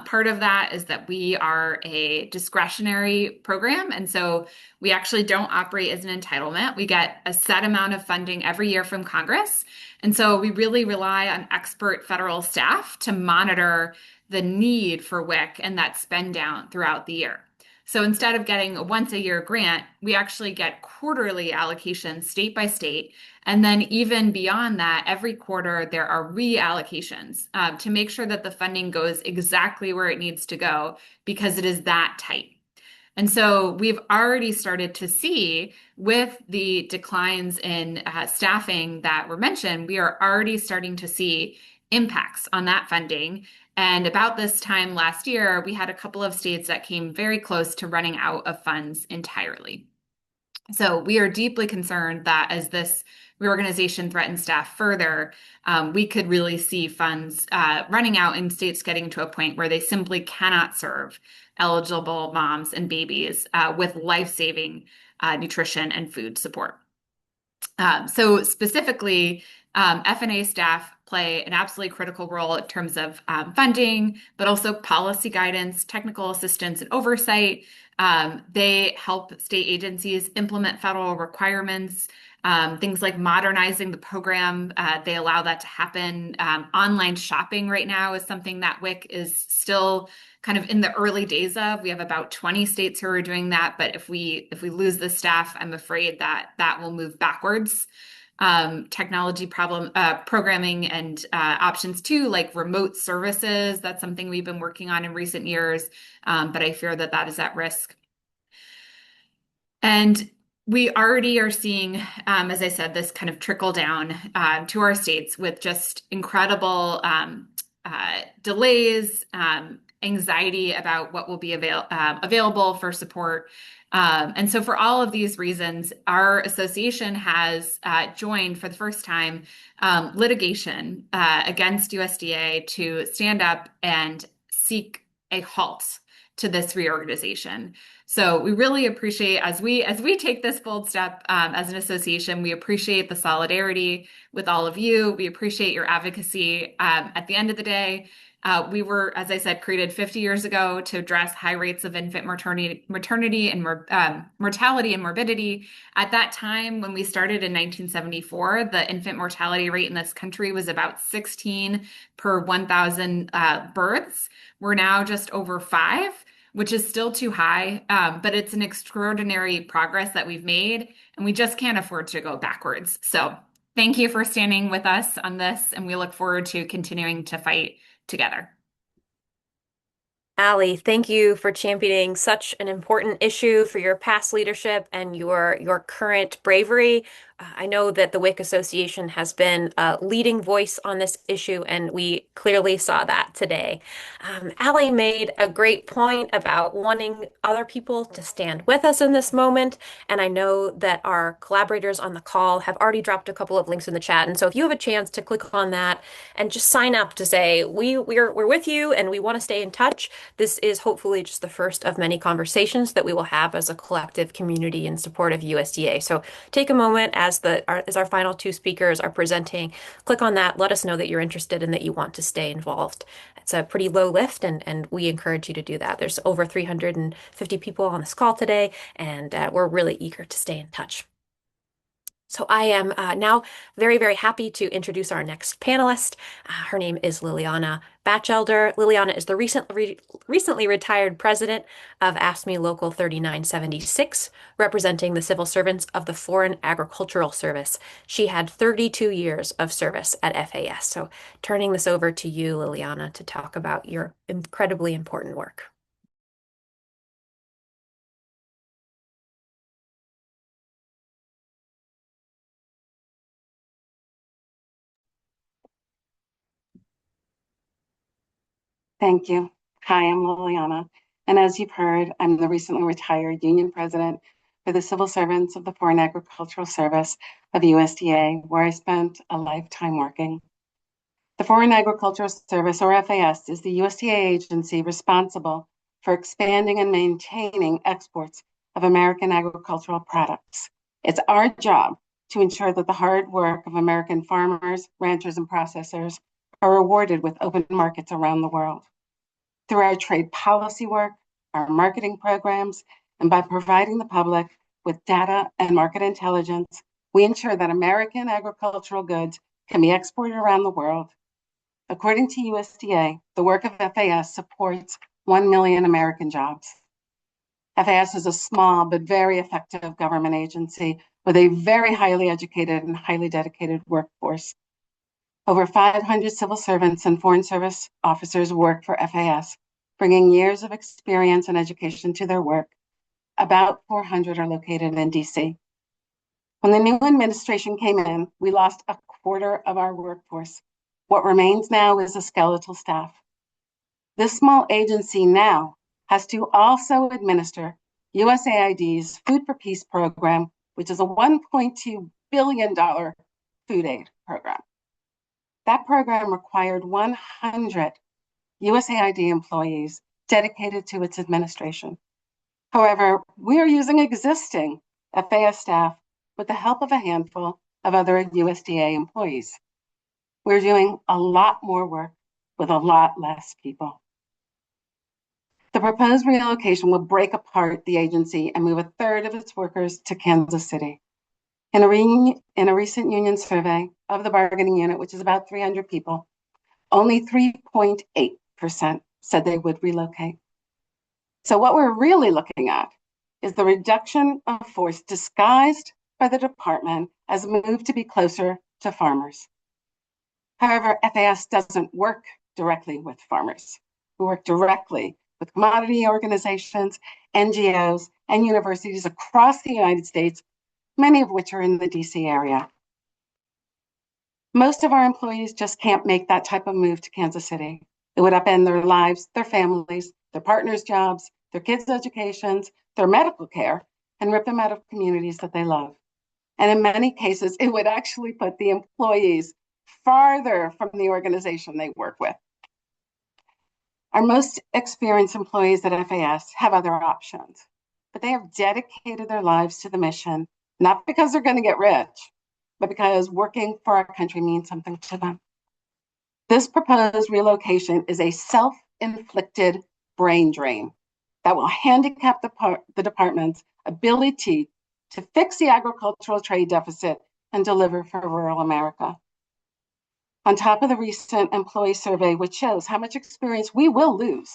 Part of that is that we are a discretionary program, and so we actually don't operate as an entitlement. We get a set amount of funding every year from Congress, and so we really rely on expert federal staff to monitor the need for WIC and that spend down throughout the year. So instead of getting a once a year grant, we actually get quarterly allocations state by state. And then even beyond that, every quarter there are reallocations to make sure that the funding goes exactly where it needs to go because it is that tight. And so we've already started to see with the declines in staffing that were mentioned, we are already starting to see impacts on that funding. And about this time last year, we had a couple of states that came very close to running out of funds entirely. So we are deeply concerned that as this reorganization threatens staff further, we could really see funds running out in states getting to a point where they simply cannot serve eligible moms and babies with life-saving nutrition and food support. So specifically, F&A staff play an absolutely critical role in terms of funding, but also policy guidance, technical assistance, and oversight. They help state agencies implement federal requirements, things like modernizing the program. They allow that to happen. Online shopping right now is something that WIC is still kind of in the early days of. We have about 20 states who are doing that, but if we lose the staff, I'm afraid that that will move backwards. Technology programming and options too, like remote services. That's something we've been working on in recent years, but I fear that that is at risk. And we already are seeing, as I said, this kind of trickle down to our states with just incredible delays, anxiety about what will be available for support. And so for all of these reasons, our association has joined for the first time litigation against USDA to stand up and seek a halt to this reorganization. So we really appreciate, as we take this bold step as an association, we appreciate the solidarity with all of you. We appreciate your advocacy. At the end of the day, we were, as I said, created 50 years ago to address high rates of infant mortality and morbidity. At that time, when we started in 1974, the infant mortality rate in this country was about 16 per 1,000 births. We're now just over 5, which is still too high, but it's an extraordinary progress that we've made, and we just can't afford to go backwards. So thank you for standing with us on this, and we look forward to continuing to fight together. Allie, thank you for championing such an important issue, for your past leadership and your current bravery. I know that the WIC Association has been a leading voice on this issue, and we clearly saw that today. Allie made a great point about wanting other people to stand with us in this moment, and I know that our collaborators on the call have already dropped a couple of links in the chat. And so if you have a chance to click on that and just sign up to say we're with you and we want to stay in touch, this is hopefully just the first of many conversations that we will have as a collective community in support of USDA. So take a moment as our final 2 speakers are presenting, click on that, let us know that you're interested and that you want to stay involved. It's a pretty low lift, and we encourage you to do that. There's over 350 people on this call today, and we're really eager to stay in touch. So I am now very, very happy to introduce our next panelist. Her name is Liliana Batchelder. Liliana is the recently retired president of AFSCME Local 3976, representing the civil servants of the Foreign Agricultural Service. She had 32 years of service at FAS. So turning this over to you, Liliana, to talk about your incredibly important work. Thank you. Hi, I'm Liliana, and as you've heard, I'm the recently retired union president for the civil servants of the Foreign Agricultural Service of USDA, where I spent a lifetime working. The Foreign Agricultural Service, or FAS, is the USDA agency responsible for expanding and maintaining exports of American agricultural products. It's our job to ensure that the hard work of American farmers, ranchers, and processors are rewarded with open markets around the world. Through our trade policy work, our marketing programs, and by providing the public with data and market intelligence, we ensure that American agricultural goods can be exported around the world According to USDA, the work of FAS supports 1 million American jobs. FAS is a small but very effective government agency with a very highly educated and highly dedicated workforce. Over 500 civil servants and Foreign Service officers work for FAS, bringing years of experience and education to their work. About 400 are located in DC. When the new administration came in, we lost a quarter of our workforce. What remains now is a skeletal staff. This small agency now has to also administer USAID's Food for Peace program, which is a $1.2 billion food aid program. That program required 100 USAID employees dedicated to its administration. However, we are using existing FAS staff with the help of a handful of other USDA employees. We're doing a lot more work with a lot less people. The proposed relocation will break apart the agency and move a third of its workers to Kansas City. In a recent union survey of the bargaining unit, which is about 300 people, only 3.8% said they would relocate. So what we're really looking at is the reduction of force disguised by the department as a move to be closer to farmers. However, FAS doesn't work directly with farmers. We work directly with commodity organizations, NGOs, and universities across the United States, many of which are in the DC area. Most of our employees just can't make that type of move to Kansas City. It would upend their lives, their families, their partners' jobs, their kids' educations, their medical care, and rip them out of communities that they love. And in many cases, it would actually put the employees farther from the organization they work with. Our most experienced employees at FAS have other options, but they have dedicated their lives to the mission, not because they're going to get rich, but because working for our country means something to them. This proposed relocation is a self-inflicted brain drain that will handicap the department's ability to fix the agricultural trade deficit and deliver for rural America. On top of the recent employee survey, which shows how much experience we will lose,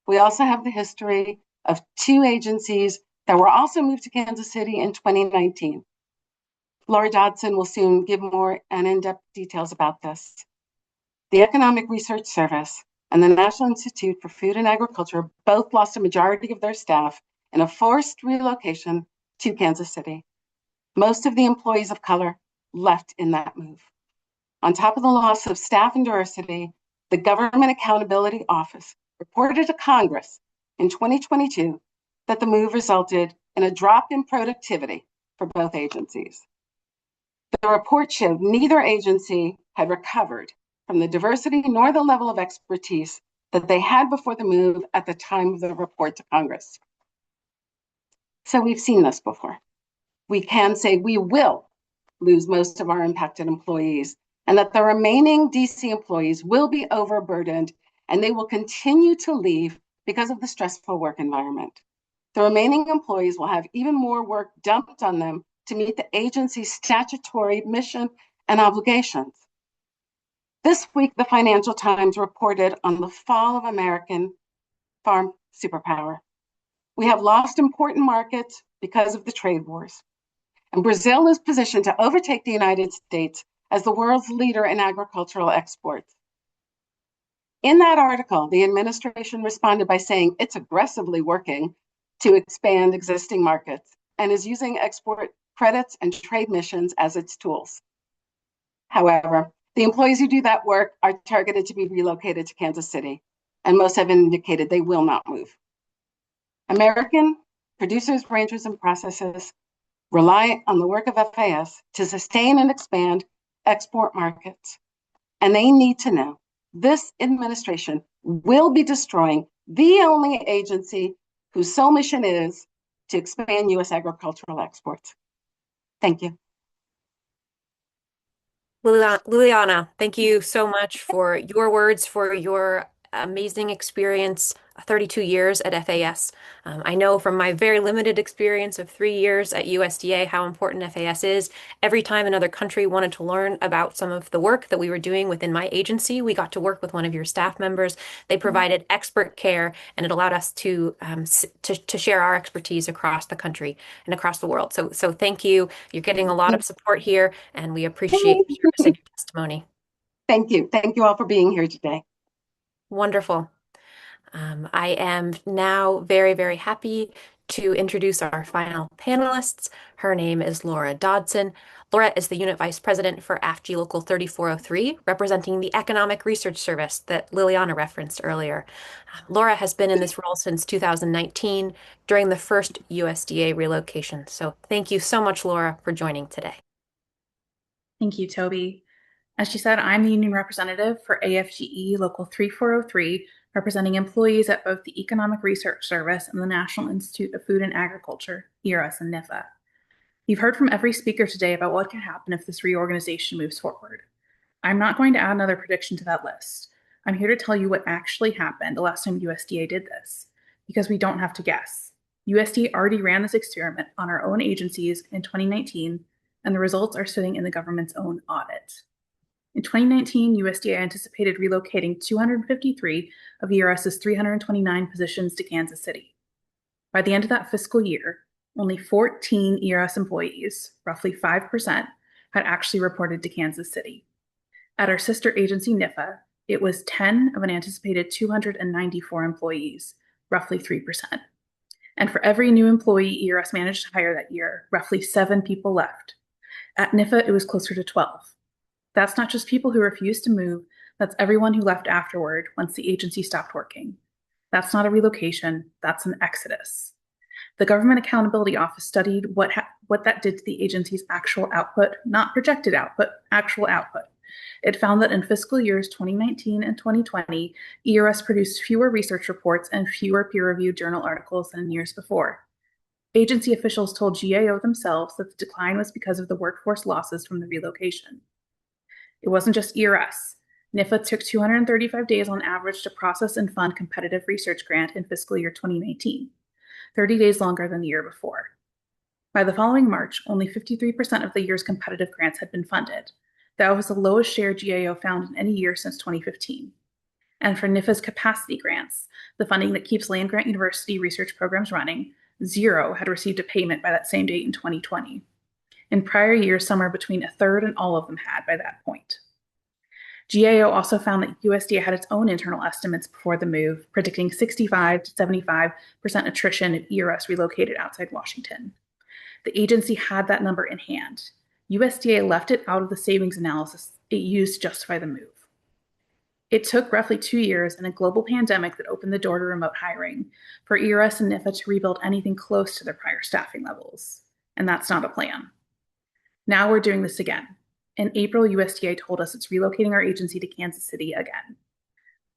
we also have the history of two agencies that were also moved to Kansas City in 2019. Laura Dodson will soon give more and in-depth details about this. The Economic Research Service and the National Institute for Food and Agriculture both lost a majority of their staff in a forced relocation to Kansas City. Most of the employees of color left in that move. On top of the loss of staff and diversity, the Government Accountability Office reported to Congress in 2022 that the move resulted in a drop in productivity for both agencies. The report showed neither agency had recovered from the diversity nor the level of expertise that they had before the move at the time of the report to Congress. So we've seen this before. We can say we will lose most of our impacted employees and that the remaining DC employees will be overburdened and they will continue to leave because of the stressful work environment. The remaining employees will have even more work dumped on them to meet the agency's statutory mission and obligations. This week, the Financial Times reported on the fall of American farm superpower. We have lost important markets because of the trade wars. And Brazil is positioned to overtake the United States as the world's leader in agricultural exports. In that article, the administration responded by saying it's aggressively working to expand existing markets and is using export credits and trade missions as its tools. However, the employees who do that work are targeted to be relocated to Kansas City, and most have indicated they will not move. American producers, ranchers, and processors rely on the work of FAS to sustain and expand export markets. And they need to know this administration will be destroying the only agency whose sole mission is to expand U.S. agricultural exports. Thank you. Liliana, thank you so much for your words, for your amazing experience, 32 years at FAS. I know from my very limited experience of 3 years at USDA how important FAS is. Every time another country wanted to learn about some of the work that we were doing within my agency, we got to work with one of your staff members. They provided expert care, and it allowed us to share our expertise across the country and across the world. So thank you. You're getting a lot of support here, and we appreciate your service and your testimony. Thank you. Thank you all for being here today. Wonderful. I am now very, very happy to introduce our final panelists. Her name is Laura Dodson. Laura is the Unit Vice President for AFG Local 3403, representing the Economic Research Service that Liliana referenced earlier. Laura has been in this role since 2019 during the first USDA relocation. So thank you so much, Laura, for joining today. Thank you, Toby. As she said, I'm the union representative for AFGE Local 3403, representing employees at both the Economic Research Service and the National Institute of Food and Agriculture, ERS and NIFA. You've heard from every speaker today about what can happen if this reorganization moves forward. I'm not going to add another prediction to that list. I'm here to tell you what actually happened the last time USDA did this, because we don't have to guess. USDA already ran this experiment on our own agencies in 2019, and the results are sitting in the government's own audit. In 2019, USDA anticipated relocating 253 of ERS's 329 positions to Kansas City. By the end of that fiscal year, only 14 ERS employees, roughly 5%, had actually reported to Kansas City. At our sister agency, NIFA, it was 10 of an anticipated 294 employees, roughly 3%. And for every new employee ERS managed to hire that year, roughly 7 people left. At NIFA, it was closer to 12. That's not just people who refused to move, that's everyone who left afterward once the agency stopped working. That's not a relocation, that's an exodus. The Government Accountability Office studied what that did to the agency's actual output, not projected output, actual output. It found that in fiscal years 2019 and 2020, ERS produced fewer research reports and fewer peer-reviewed journal articles than in years before. Agency officials told GAO themselves that the decline was because of the workforce losses from the relocation. It wasn't just ERS. NIFA took 235 days on average to process and fund competitive research grant in fiscal year 2019, 30 days longer than the year before. By the following March, only 53% of the year's competitive grants had been funded. That was the lowest share GAO found in any year since 2015. And for NIFA's capacity grants, the funding that keeps land-grant university research programs running, 0 had received a payment by that same date in 2020. In prior years, somewhere between a third and all of them had by that point. GAO also found that USDA had its own internal estimates before the move, predicting 65 to 75% attrition if ERS relocated outside Washington. The agency had that number in hand. USDA left it out of the savings analysis it used to justify the move. It took roughly 2 years and a global pandemic that opened the door to remote hiring for ERS and NIFA to rebuild anything close to their prior staffing levels. And that's not a plan. Now we're doing this again. In April, USDA told us it's relocating our agency to Kansas City again.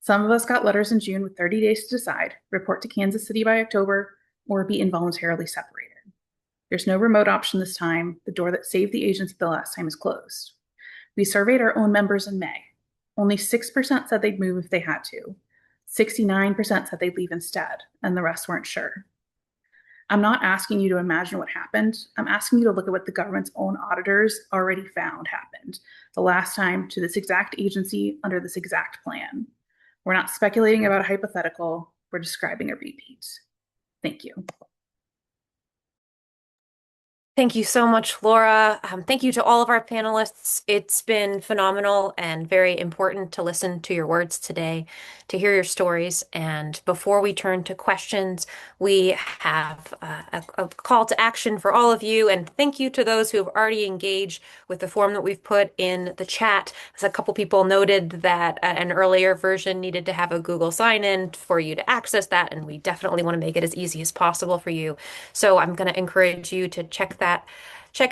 Some of us got letters in June with 30 days to decide, report to Kansas City by October, or be involuntarily separated. There's no remote option this time. The door that saved the agency the last time is closed. We surveyed our own members in May. Only 6% said they'd move if they had to. 69% said they'd leave instead, and the rest weren't sure. I'm not asking you to imagine what happened. I'm asking you to look at what the government's own auditors already found happened the last time to this exact agency under this exact plan. We're not speculating about a hypothetical. We're describing a repeat. Thank you. Thank you so much, Laura. Thank you to all of our panelists. It's been phenomenal and very important to listen to your words today, to hear your stories. And before we turn to questions, we have a call to action for all of you. And thank you to those who have already engaged with the form that we've put in the chat. As a couple people noted that an earlier version needed to have a Google sign-in for you to access that, and we definitely want to make it as easy as possible for you. So I'm going to encourage you to check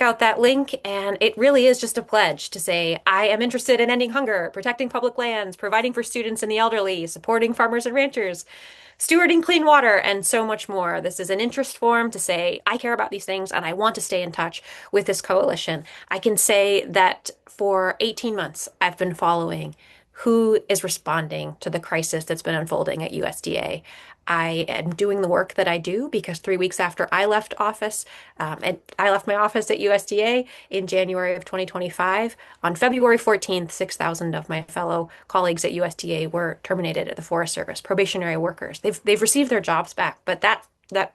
out that link, and it really is just a pledge to say, I am interested in ending hunger, protecting public lands, providing for students and the elderly, supporting farmers and ranchers, stewarding clean water, and so much more. This is an interest form to say, I care about these things and I want to stay in touch with this coalition. I can say that for 18 months, I've been following who is responding to the crisis that's been unfolding at USDA. I am doing the work that I do because 3 weeks after I left office, and I left my office at USDA in January of 2025. On February 14th, 6,000 of my fellow colleagues at USDA were terminated at the Forest Service, probationary workers. They've received their jobs back, but that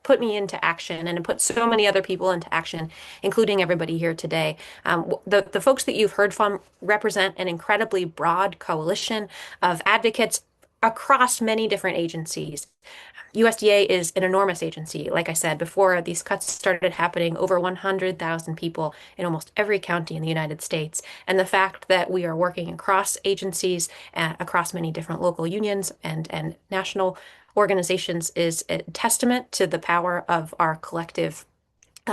put me into action, and it put so many other people into action, including everybody here today. The folks that you've heard from represent an incredibly broad coalition of advocates across many different agencies. USDA is an enormous agency. Like I said before, these cuts started happening, over 100,000 people in almost every county in the United States. And the fact that we are working across agencies, across many different local unions and national organizations is a testament to the power of our collective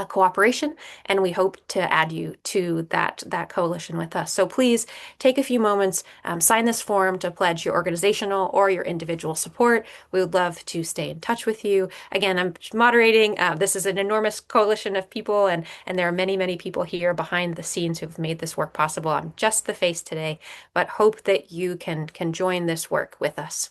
cooperation, and we hope to add you to that coalition with us. So please take a few moments, sign this form to pledge your organizational or your individual support. We would love to stay in touch with you. Again, I'm moderating. This is an enormous coalition of people, and there are many, many people here behind the scenes who've made this work possible. I'm just the face today, but hope that you can join this work with us.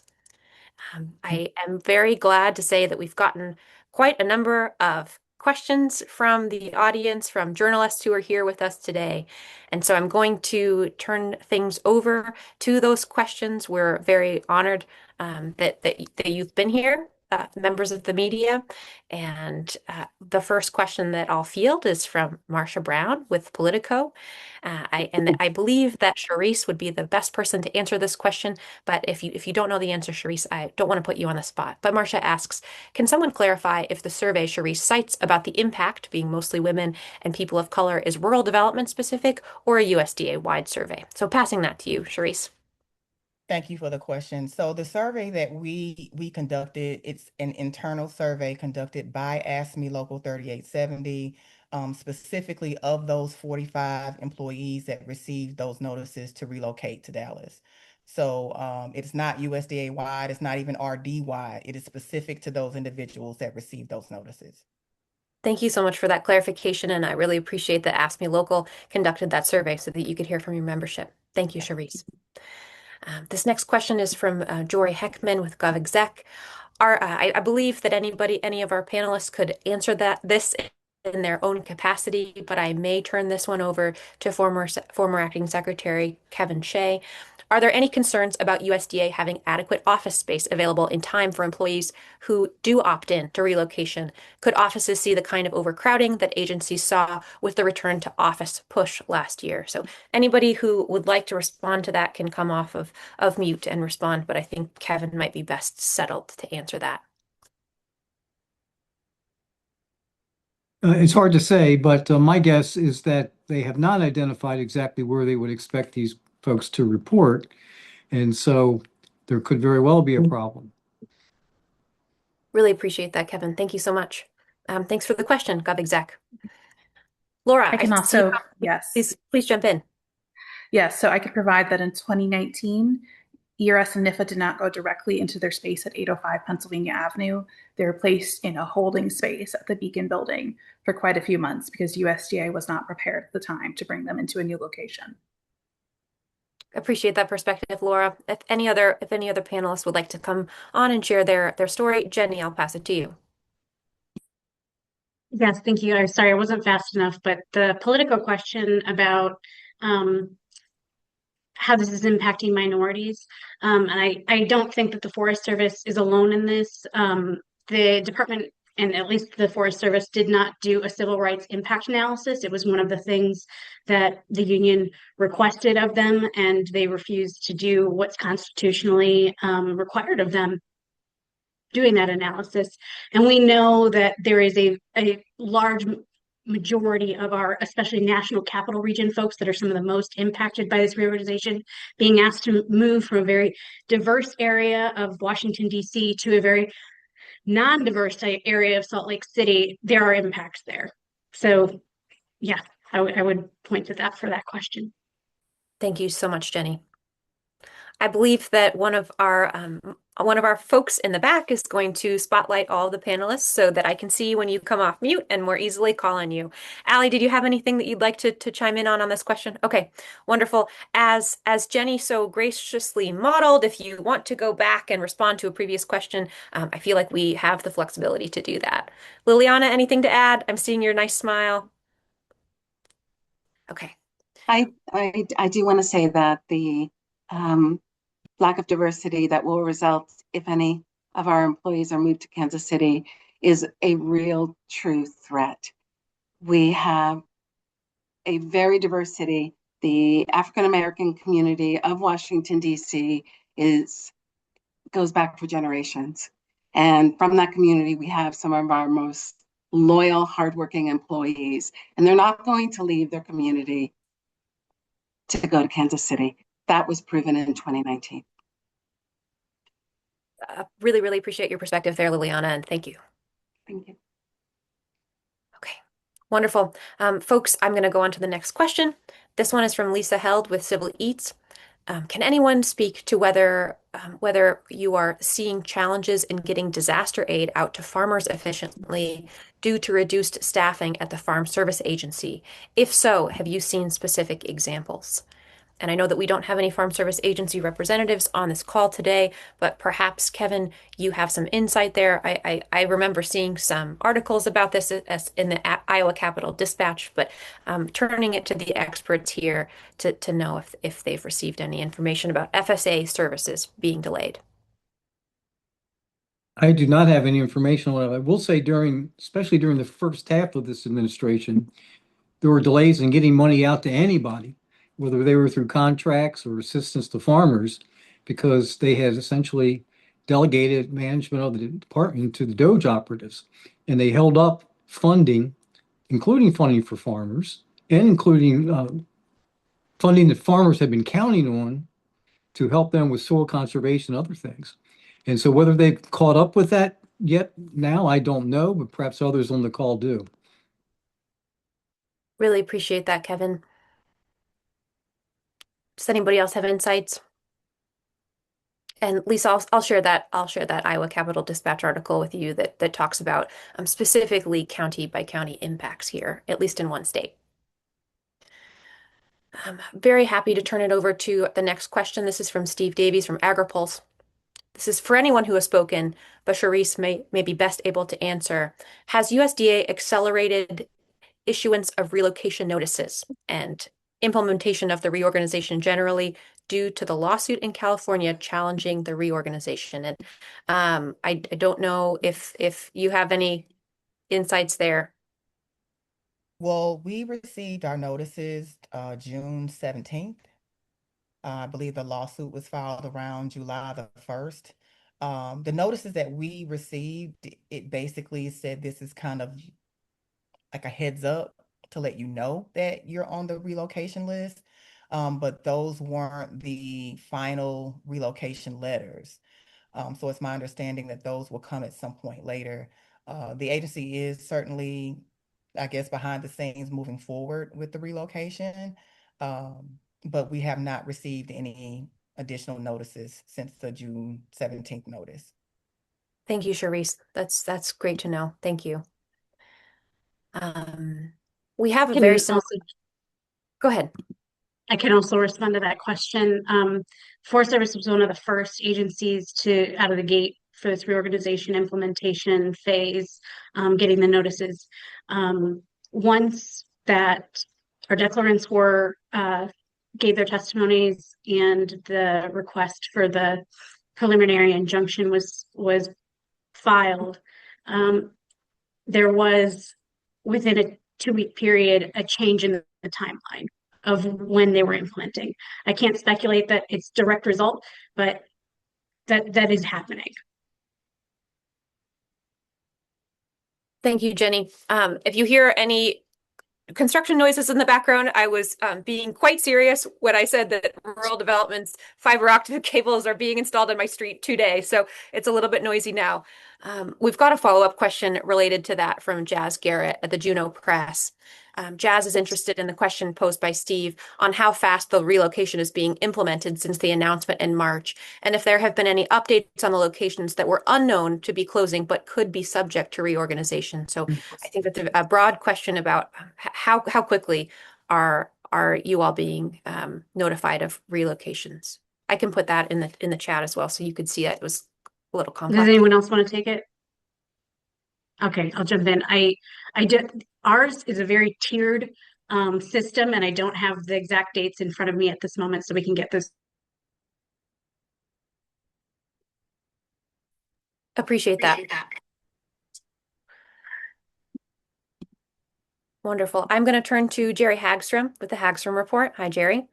I am very glad to say that we've gotten quite a number of questions from the audience, from journalists who are here with us today. And so I'm going to turn things over to those questions. We're very honored that you've been here, members of the media. And the first question that I'll field is from Marcia Brown with Politico. I believe that Charisse would be the best person to answer this question. But if you don't know the answer, Charisse, I don't want to put you on the spot. But Marcia asks, can someone clarify if the survey Charisse cites about the impact, being mostly women and people of color, is rural development specific or a USDA-wide survey? So passing that to you, Charisse. Thank you for the question. So the survey that we conducted, it's an internal survey conducted by ASME Local 3870, specifically of those 45 employees that received those notices to relocate to Dallas. So it's not USDA wide, it's not even RD wide. It is specific to those individuals that received those notices. Thank you so much for that clarification, and I really appreciate that Ask Me Local conducted that survey so that you could hear from your membership. Thank you, Charisse. This next question is from Jory Heckman with GovExec. I believe that any of our panelists could answer this in their own capacity, but I may turn this one over to former Acting Secretary Kevin Shea. Are there any concerns about USDA having adequate office space available in time for employees who do opt in to relocation? Could offices see the kind of overcrowding that agencies saw with the return to office push last year? So anybody who would like to respond to that can come off of mute and respond, but I think Kevin might be best settled to answer that. It's hard to say, but my guess is that they have not identified exactly where they would expect these folks to report. And so there could very well be a problem. Really appreciate that, Kevin. Thank you so much. Thanks for the question, GovExec. Laura, I can also, yes. Please jump in. Yes, so I could provide that in 2019, ERS and NIFA did not go directly into their space at 805 Pennsylvania Avenue. They were placed in a holding space at the Beacon building for quite a few months because USDA was not prepared at the time to bring them into a new location. Appreciate that perspective, Laura. If any other panelists would like to come on and share their story, Jenny, I'll pass it to you. Yes, thank you. I'm sorry, I wasn't fast enough, but the political question about how this is impacting minorities. And I don't think that the Forest Service is alone in this. The department, and at least the Forest Service, did not do a civil rights impact analysis. It was one of the things that the union requested of them, and they refused to do what's constitutionally required of them doing that analysis. And we know that there is a large majority of our, especially national capital region folks that are some of the most impacted by this reorganization, being asked to move from a very diverse area of Washington, D.C. to a very non-diverse area of Salt Lake City. There are impacts there. So yeah, I would point to that for that question. Thank you so much, Jenny. I believe that one of our one of our folks in the back is going to spotlight all the panelists so that I can see when you come off mute and more easily call on you. Allie, did you have anything that you'd like to chime in on this question? Okay, wonderful. As Jenny so graciously modeled, if you want to go back and respond to a previous question, I feel like we have the flexibility to do that. Liliana, anything to add? I'm seeing your nice smile. Okay. I do want to say that the um, lack of diversity that will result if any of our employees are moved to Kansas City is a real true threat. We have a very diverse city. The African American community of Washington, D.C. goes back for generations. And from that community, we have some of our most loyal, hardworking employees, and they're not going to leave their community to go to Kansas City. That was proven in 2019. Really, really appreciate your perspective there, Liliana, and thank you. Thank you. Okay, wonderful. Folks, I'm going to go on to the next question. This one is from Lisa Held with Civil Eats. Can anyone speak to whether you are seeing challenges in getting disaster aid out to farmers efficiently due to reduced staffing at the Farm Service Agency? If so, have you seen specific examples? And I know that we don't have any Farm Service Agency representatives on this call today, but perhaps, Kevin, you have some insight there. I remember seeing some articles about this in the Iowa Capitol Dispatch, but turning it to the experts here to know if they've received any information about FSA services being delayed. I do not have any information on it. I will say especially during the first half of this administration, there were delays in getting money out to anybody, whether they were through contracts or assistance to farmers, because they had essentially delegated management of the department to the Doge operatives. And they held up funding, including funding for farmers, and including funding that farmers had been counting on to help them with soil conservation and other things. And so whether they've caught up with that yet now, I don't know, but perhaps others on the call do. Really appreciate that, Kevin. Does anybody else have insights? And Lisa, I'll share that. I'll share that Iowa Capitol Dispatch article with you that talks about specifically county by county impacts here, at least in one state. I'm very happy to turn it over to the next question. This is from Steve Davies from AgriPulse. This is for anyone who has spoken, but Charisse may be best able to answer. Has USDA accelerated issuance of relocation notices and implementation of the reorganization generally due to the lawsuit in California challenging the reorganization? And I don't know if you have any insights there. Well, we received our notices June 17th. I believe the lawsuit was filed around July the 1st. The notices that we received, it basically said this is kind of like a heads up to let you know that you're on the relocation list. But those weren't the final relocation letters. So it's my understanding that those will come at some point later. The agency is certainly, I guess, behind the scenes moving forward with the relocation. But we have not received any additional notices since the June 17th notice. Thank you, Charisse. That's great to know. Thank you. We have a very similar. Go ahead. I can also respond to that question. Forest Service was one of the first agencies to out of the gate for this reorganization implementation phase, getting the notices. Once that our declarants were gave their testimonies and the request for the preliminary injunction was filed, there was within a 2-week period a change in the timeline of when they were implementing. I can't speculate that it's direct result, but that is happening. Thank you, Jenny. If you hear any construction noises in the background, I was being quite serious when I said that rural development's fiber optic cables are being installed on my street today. So it's a little bit noisy now. We've got a follow-up question related to that from Jazz Garrett at the Juneau Press. Jazz is interested in the question posed by Steve on how fast the relocation is being implemented since the announcement in March, and if there have been any updates on the locations that were unknown to be closing but could be subject to reorganization. So I think that's a broad question about how quickly are you all being notified of relocations. I can put that in the chat as well, so you could see it. It was a little Does complex. anyone else want to take it? Okay, I'll jump in. I did, ours is a very tiered system, and I don't have the exact dates in front of me at this moment, so we can get this. Appreciate that. Wonderful. I'm going to turn to Jerry Hagstrom with the Hagstrom Report. Hi, Jerry.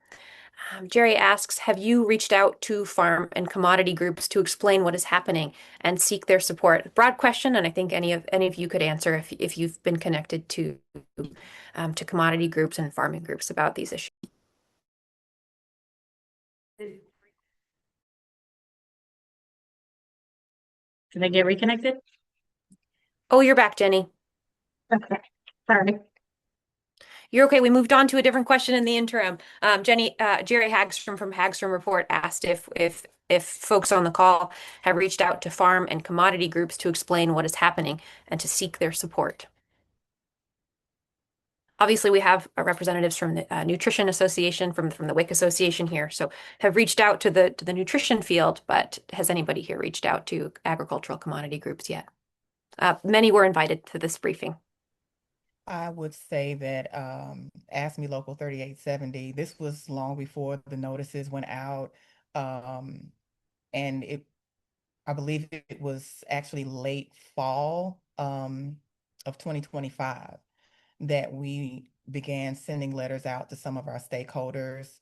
Jerry asks, have you reached out to farm and commodity groups to explain what is happening and seek their support? Broad question, and I think any of you could answer if you've been connected to commodity groups and farming groups about these issues. Did I get reconnected? Oh, you're back, Jenny. Okay, sorry. You're okay. We moved on to a different question in the interim. Jerry Hagstrom from Hagstrom Report asked if folks on the call have reached out to farm and commodity groups to explain what is happening and to seek their support. Obviously, we have representatives from the Nutrition Association, from the WIC Association here, so have reached out to the nutrition field, but has anybody here reached out to agricultural commodity groups yet? Many were invited to this briefing. I would say that Ask Me Local 3870, this was long before the notices went out. And I believe it was actually late fall of 2025 that we began sending letters out to some of our stakeholders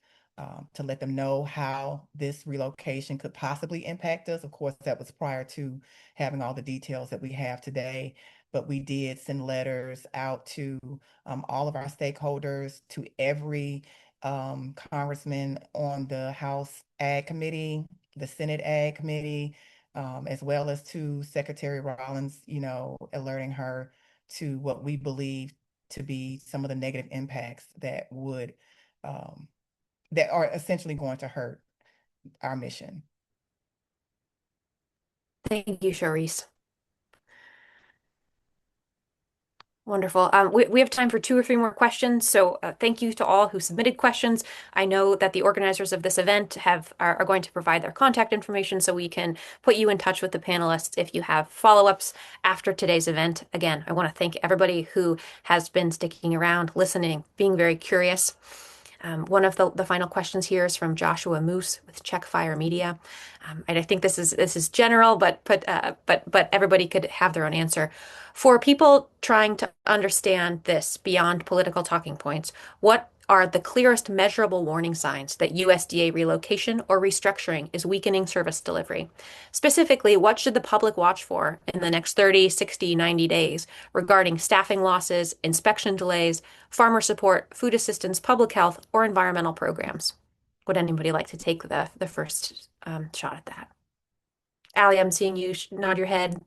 to let them know how this relocation could possibly impact us. Of course, that was prior to having all the details that we have today, but we did send letters out to all of our stakeholders, to every congressman on the House Ag Committee, the Senate Ag Committee, as well as to Secretary Rollins, alerting her to what we believe to be some of the negative impacts that that are essentially going to hurt our mission. Thank you, Charisse. Wonderful. We have time for 2 or 3 more questions. So thank you to all who submitted questions. I know that the organizers of this event are going to provide their contact information so we can put you in touch with the panelists if you have follow-ups after today's event. Again, I want to thank everybody who has been sticking around, listening, being very curious. One of the final questions here is from Joshua Moose with Checkfire Media. And I think this is general, but everybody could have their own answer. For people trying to understand this beyond political talking points, what are the clearest measurable warning signs that USDA relocation or restructuring is weakening service delivery? Specifically, what should the public watch for in the next 30, 60, 90 days regarding staffing losses, inspection delays, farmer support, food assistance, public health, or environmental programs? Would anybody like to take the first shot at that? Allie, I'm seeing you nod your head.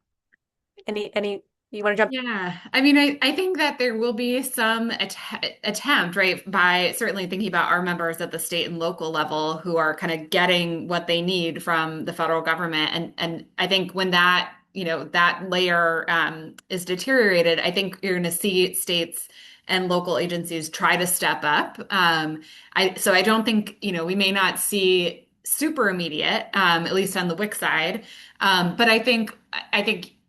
Any, you want to jump? Yeah, I mean, I think that there will be some attempt, right, by certainly thinking about our members at the state and local level who are kind of getting what they need from the federal government. And I think when that, that layer is deteriorated, I think you're going to see states and local agencies try to step up. So I don't think, we may not see super immediate, at least on the WIC side. But I think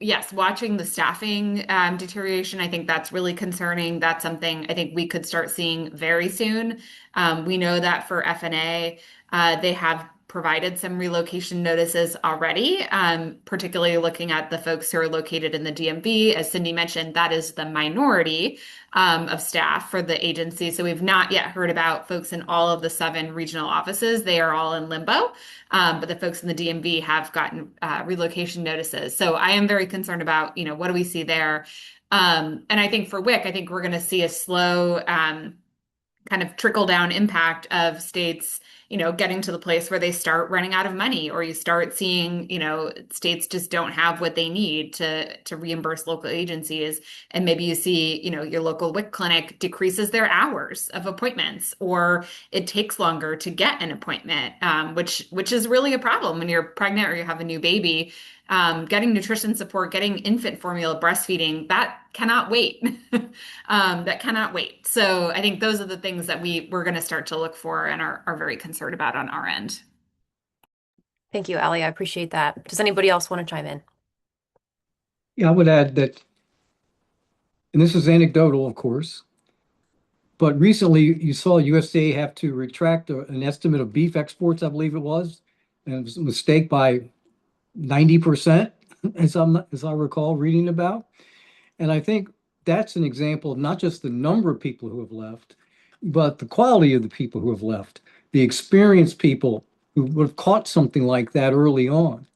yes, watching the staffing deterioration, I think that's really concerning. That's something I think we could start seeing very soon. We know that for FNA, they have provided some relocation notices already, particularly looking at the folks who are located in the DMV. As Cindy mentioned, that is the minority of staff for the agency. So we've not yet heard about folks in all of the 7 regional offices. They are all in limbo. But the folks in the DMV have gotten relocation notices. So I am very concerned about, what do we see there? And I think for WIC, I think we're going to see a slow kind of trickle down impact of states, getting to the place where they start running out of money, or you start seeing, states just don't have what they need to reimburse local agencies. And maybe you see, your local WIC clinic decreases their hours of appointments, or it takes longer to get an appointment, which is really a problem when you're pregnant or you have a new baby. Getting nutrition support, getting infant formula, breastfeeding, that cannot wait. That cannot wait. So I think those are the things that we're going to start to look for and are very concerned about on our end. Thank you, Allie. I appreciate that. Does anybody else want to chime in? Yeah, I would add that, and this is anecdotal, of course, but recently you saw USDA have to retract an estimate of beef exports, I believe it was, and it was a mistake by 90%, as I recall reading about. And I think that's an example of not just the number of people who have left, but the quality of the people who have left, the experienced people who would have caught something like that early on.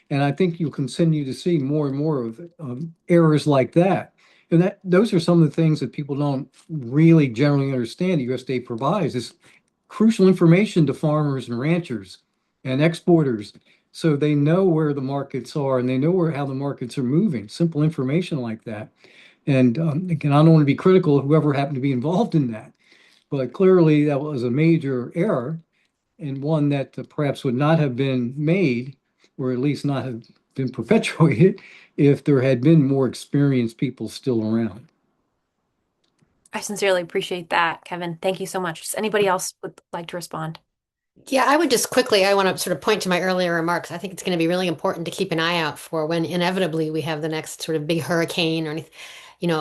And I think you'll continue to see more and more of errors like that. And those are some of the things that people don't really generally understand USDA provides is crucial information to farmers and ranchers and exporters so they know where the markets are and they know how the markets are moving. Simple information like that. And again, I don't want to be critical of whoever happened to be involved in that, but clearly that was a major error and one that perhaps would not have been made, or at least not have been perpetuated, if there had been more experienced people still around. I sincerely appreciate that, Kevin. Thank you so much. Does anybody else would like to respond? Yeah, I would just quickly, I want to sort of point to my earlier remarks. I think it's going to be really important to keep an eye out for when inevitably we have the next sort of big hurricane or anything,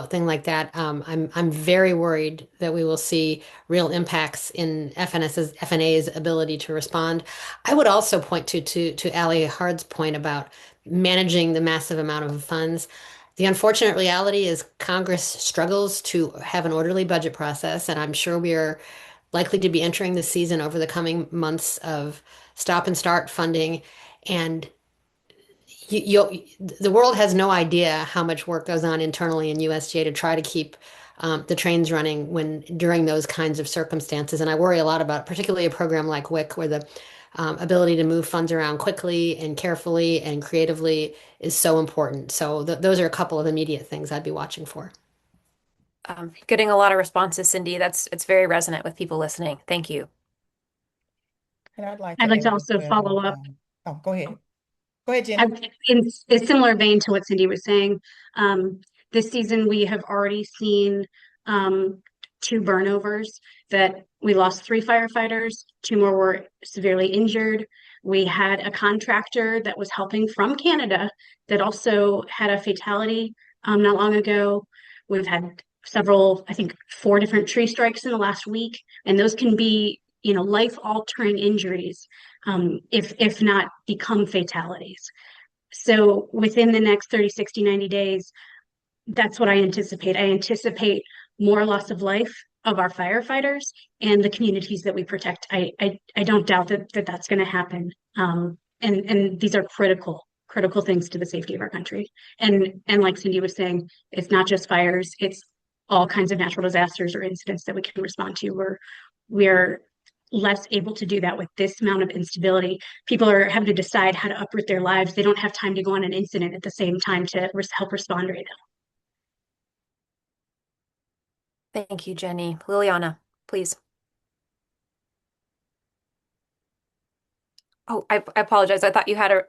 thing like that. I'm very worried that we will see real impacts in FNA's ability to respond. I would also point to Ali Hard's point about managing the massive amount of funds. The unfortunate reality is Congress struggles to have an orderly budget process, and I'm sure we are likely to be entering the season over the coming months of stop and start funding. And the world has no idea how much work goes on internally in USDA to try to keep the trains running during those kinds of circumstances. And I worry a lot about particularly a program like WIC, where the ability to move funds around quickly and carefully and creatively is so important. So those are a couple of immediate things I'd be watching for. Getting a lot of responses, Cindy. It's very resonant with people listening. Thank you. And I'd like I'd to like to add as also follow well. up. Oh, go ahead. Go ahead, Jenny. In a similar vein to what Cindy was saying, um, this season we have already seen two burnovers that we lost three firefighters, two more were severely injured. We had a contractor that was helping from Canada that also had a fatality not long ago. We've had several, I think, four different tree strikes in the last week, and those can be, life-altering injuries if not become fatalities. So within the next 30, 60, 90 days, that's what I anticipate. I anticipate more loss of life of our firefighters and the communities that we protect. I don't doubt that that's going to happen. And these are critical things to the safety of our country. And like Cindy was saying, it's not just fires, it's all kinds of natural disasters or incidents that we can respond to. We're less able to do that with this amount of instability. People are having to decide how to uproot their lives. They don't have time to go on an incident at the same time to help respond right Thank you, Jenny. Liliana, please. Oh, I apologize. I thought you had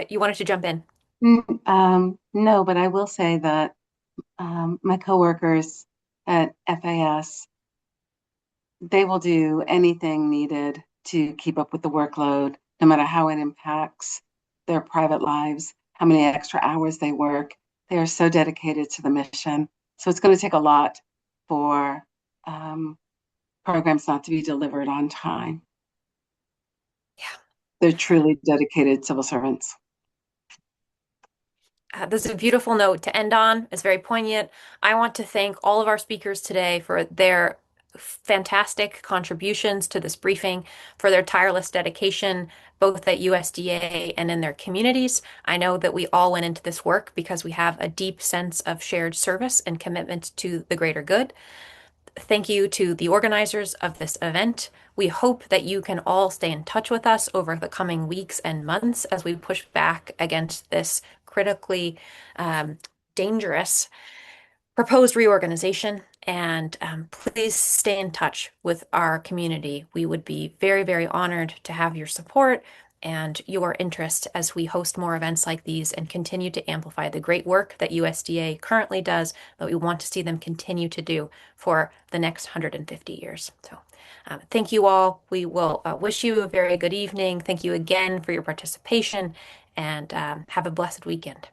you wanted to jump in. No, but I will say that my coworkers at FAS, they will do anything needed to keep up with the workload, no matter how it impacts their private lives, how many extra hours they work. They are so dedicated to the mission. So it's going to take a lot for programs not to be delivered on time. Yeah. They're truly dedicated civil servants. This is a beautiful note to end on. It's very poignant. I want to thank all of our speakers today for their fantastic contributions to this briefing, for their tireless dedication, both at USDA and in their communities. I know that we all went into this work because we have a deep sense of shared service and commitment to the greater good. Thank you to the organizers of this event. We hope that you can all stay in touch with us over the coming weeks and months as we push back against this critically dangerous proposed reorganization. And please stay in touch with our community. We would be very, very honored to have your support and your interest as we host more events like these and continue to amplify the great work that USDA currently does, but we want to see them continue to do for the next 150 years. So thank you all. We will wish you a very good evening. Thank you again for your participation and have a blessed weekend.